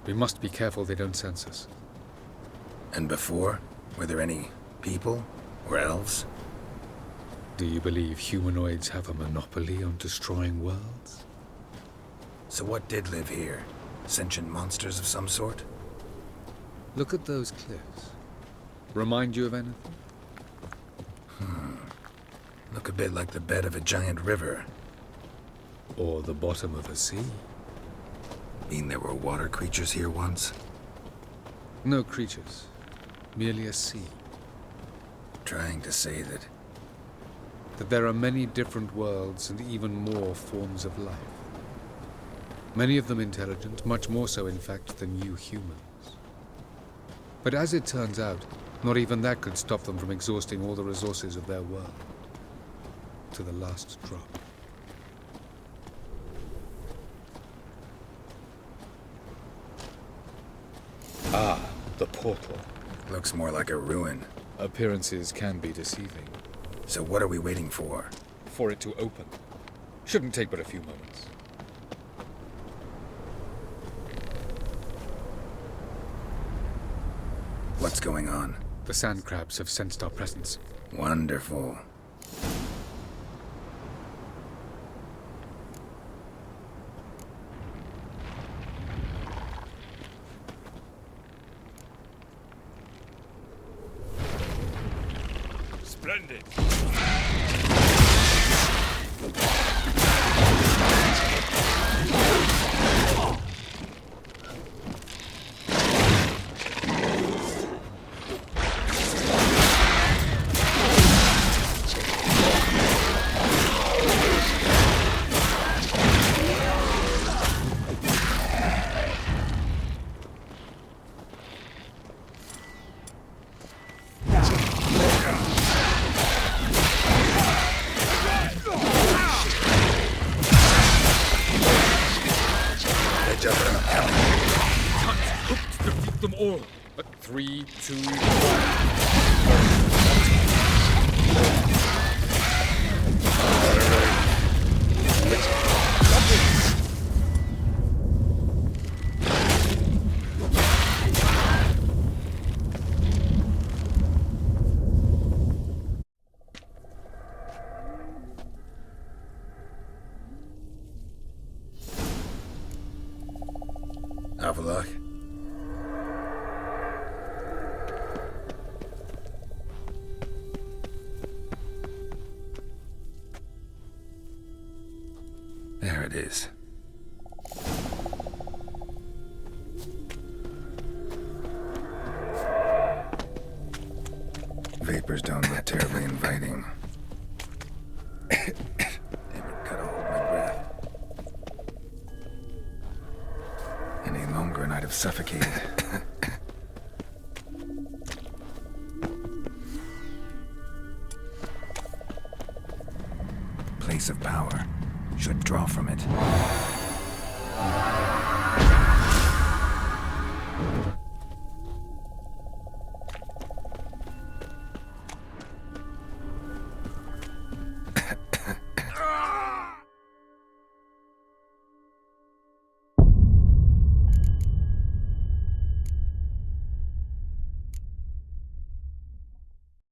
We must be careful they don't sense us. And before? Were there any people? Or elves? Do you believe humanoids have a monopoly on destroying worlds? So what did live here? Sentient monsters of some sort? Look at those cliffs. Remind you of anything? Look a bit like the bed of a giant river. Or the bottom of a sea. Mean there were water creatures here once? No creatures. Merely a sea. Trying to say that there are many different worlds and even more forms of life. Many of them intelligent, much more so in fact than you humans. But as it turns out, not even that could stop them from exhausting all the resources of their world. To the last drop. Ah, the portal. Looks more like a ruin. Appearances can be deceiving. So what are we waiting for? For it to open. Shouldn't take but a few moments. What's going on? The sand crabs have sensed our presence. Wonderful. Splendid. 2, 1. Avalok. There it is. Vapors don't look terribly inviting. Damn it, gotta hold my breath. Any longer and I'd have suffocated. Place of power. Should draw from it.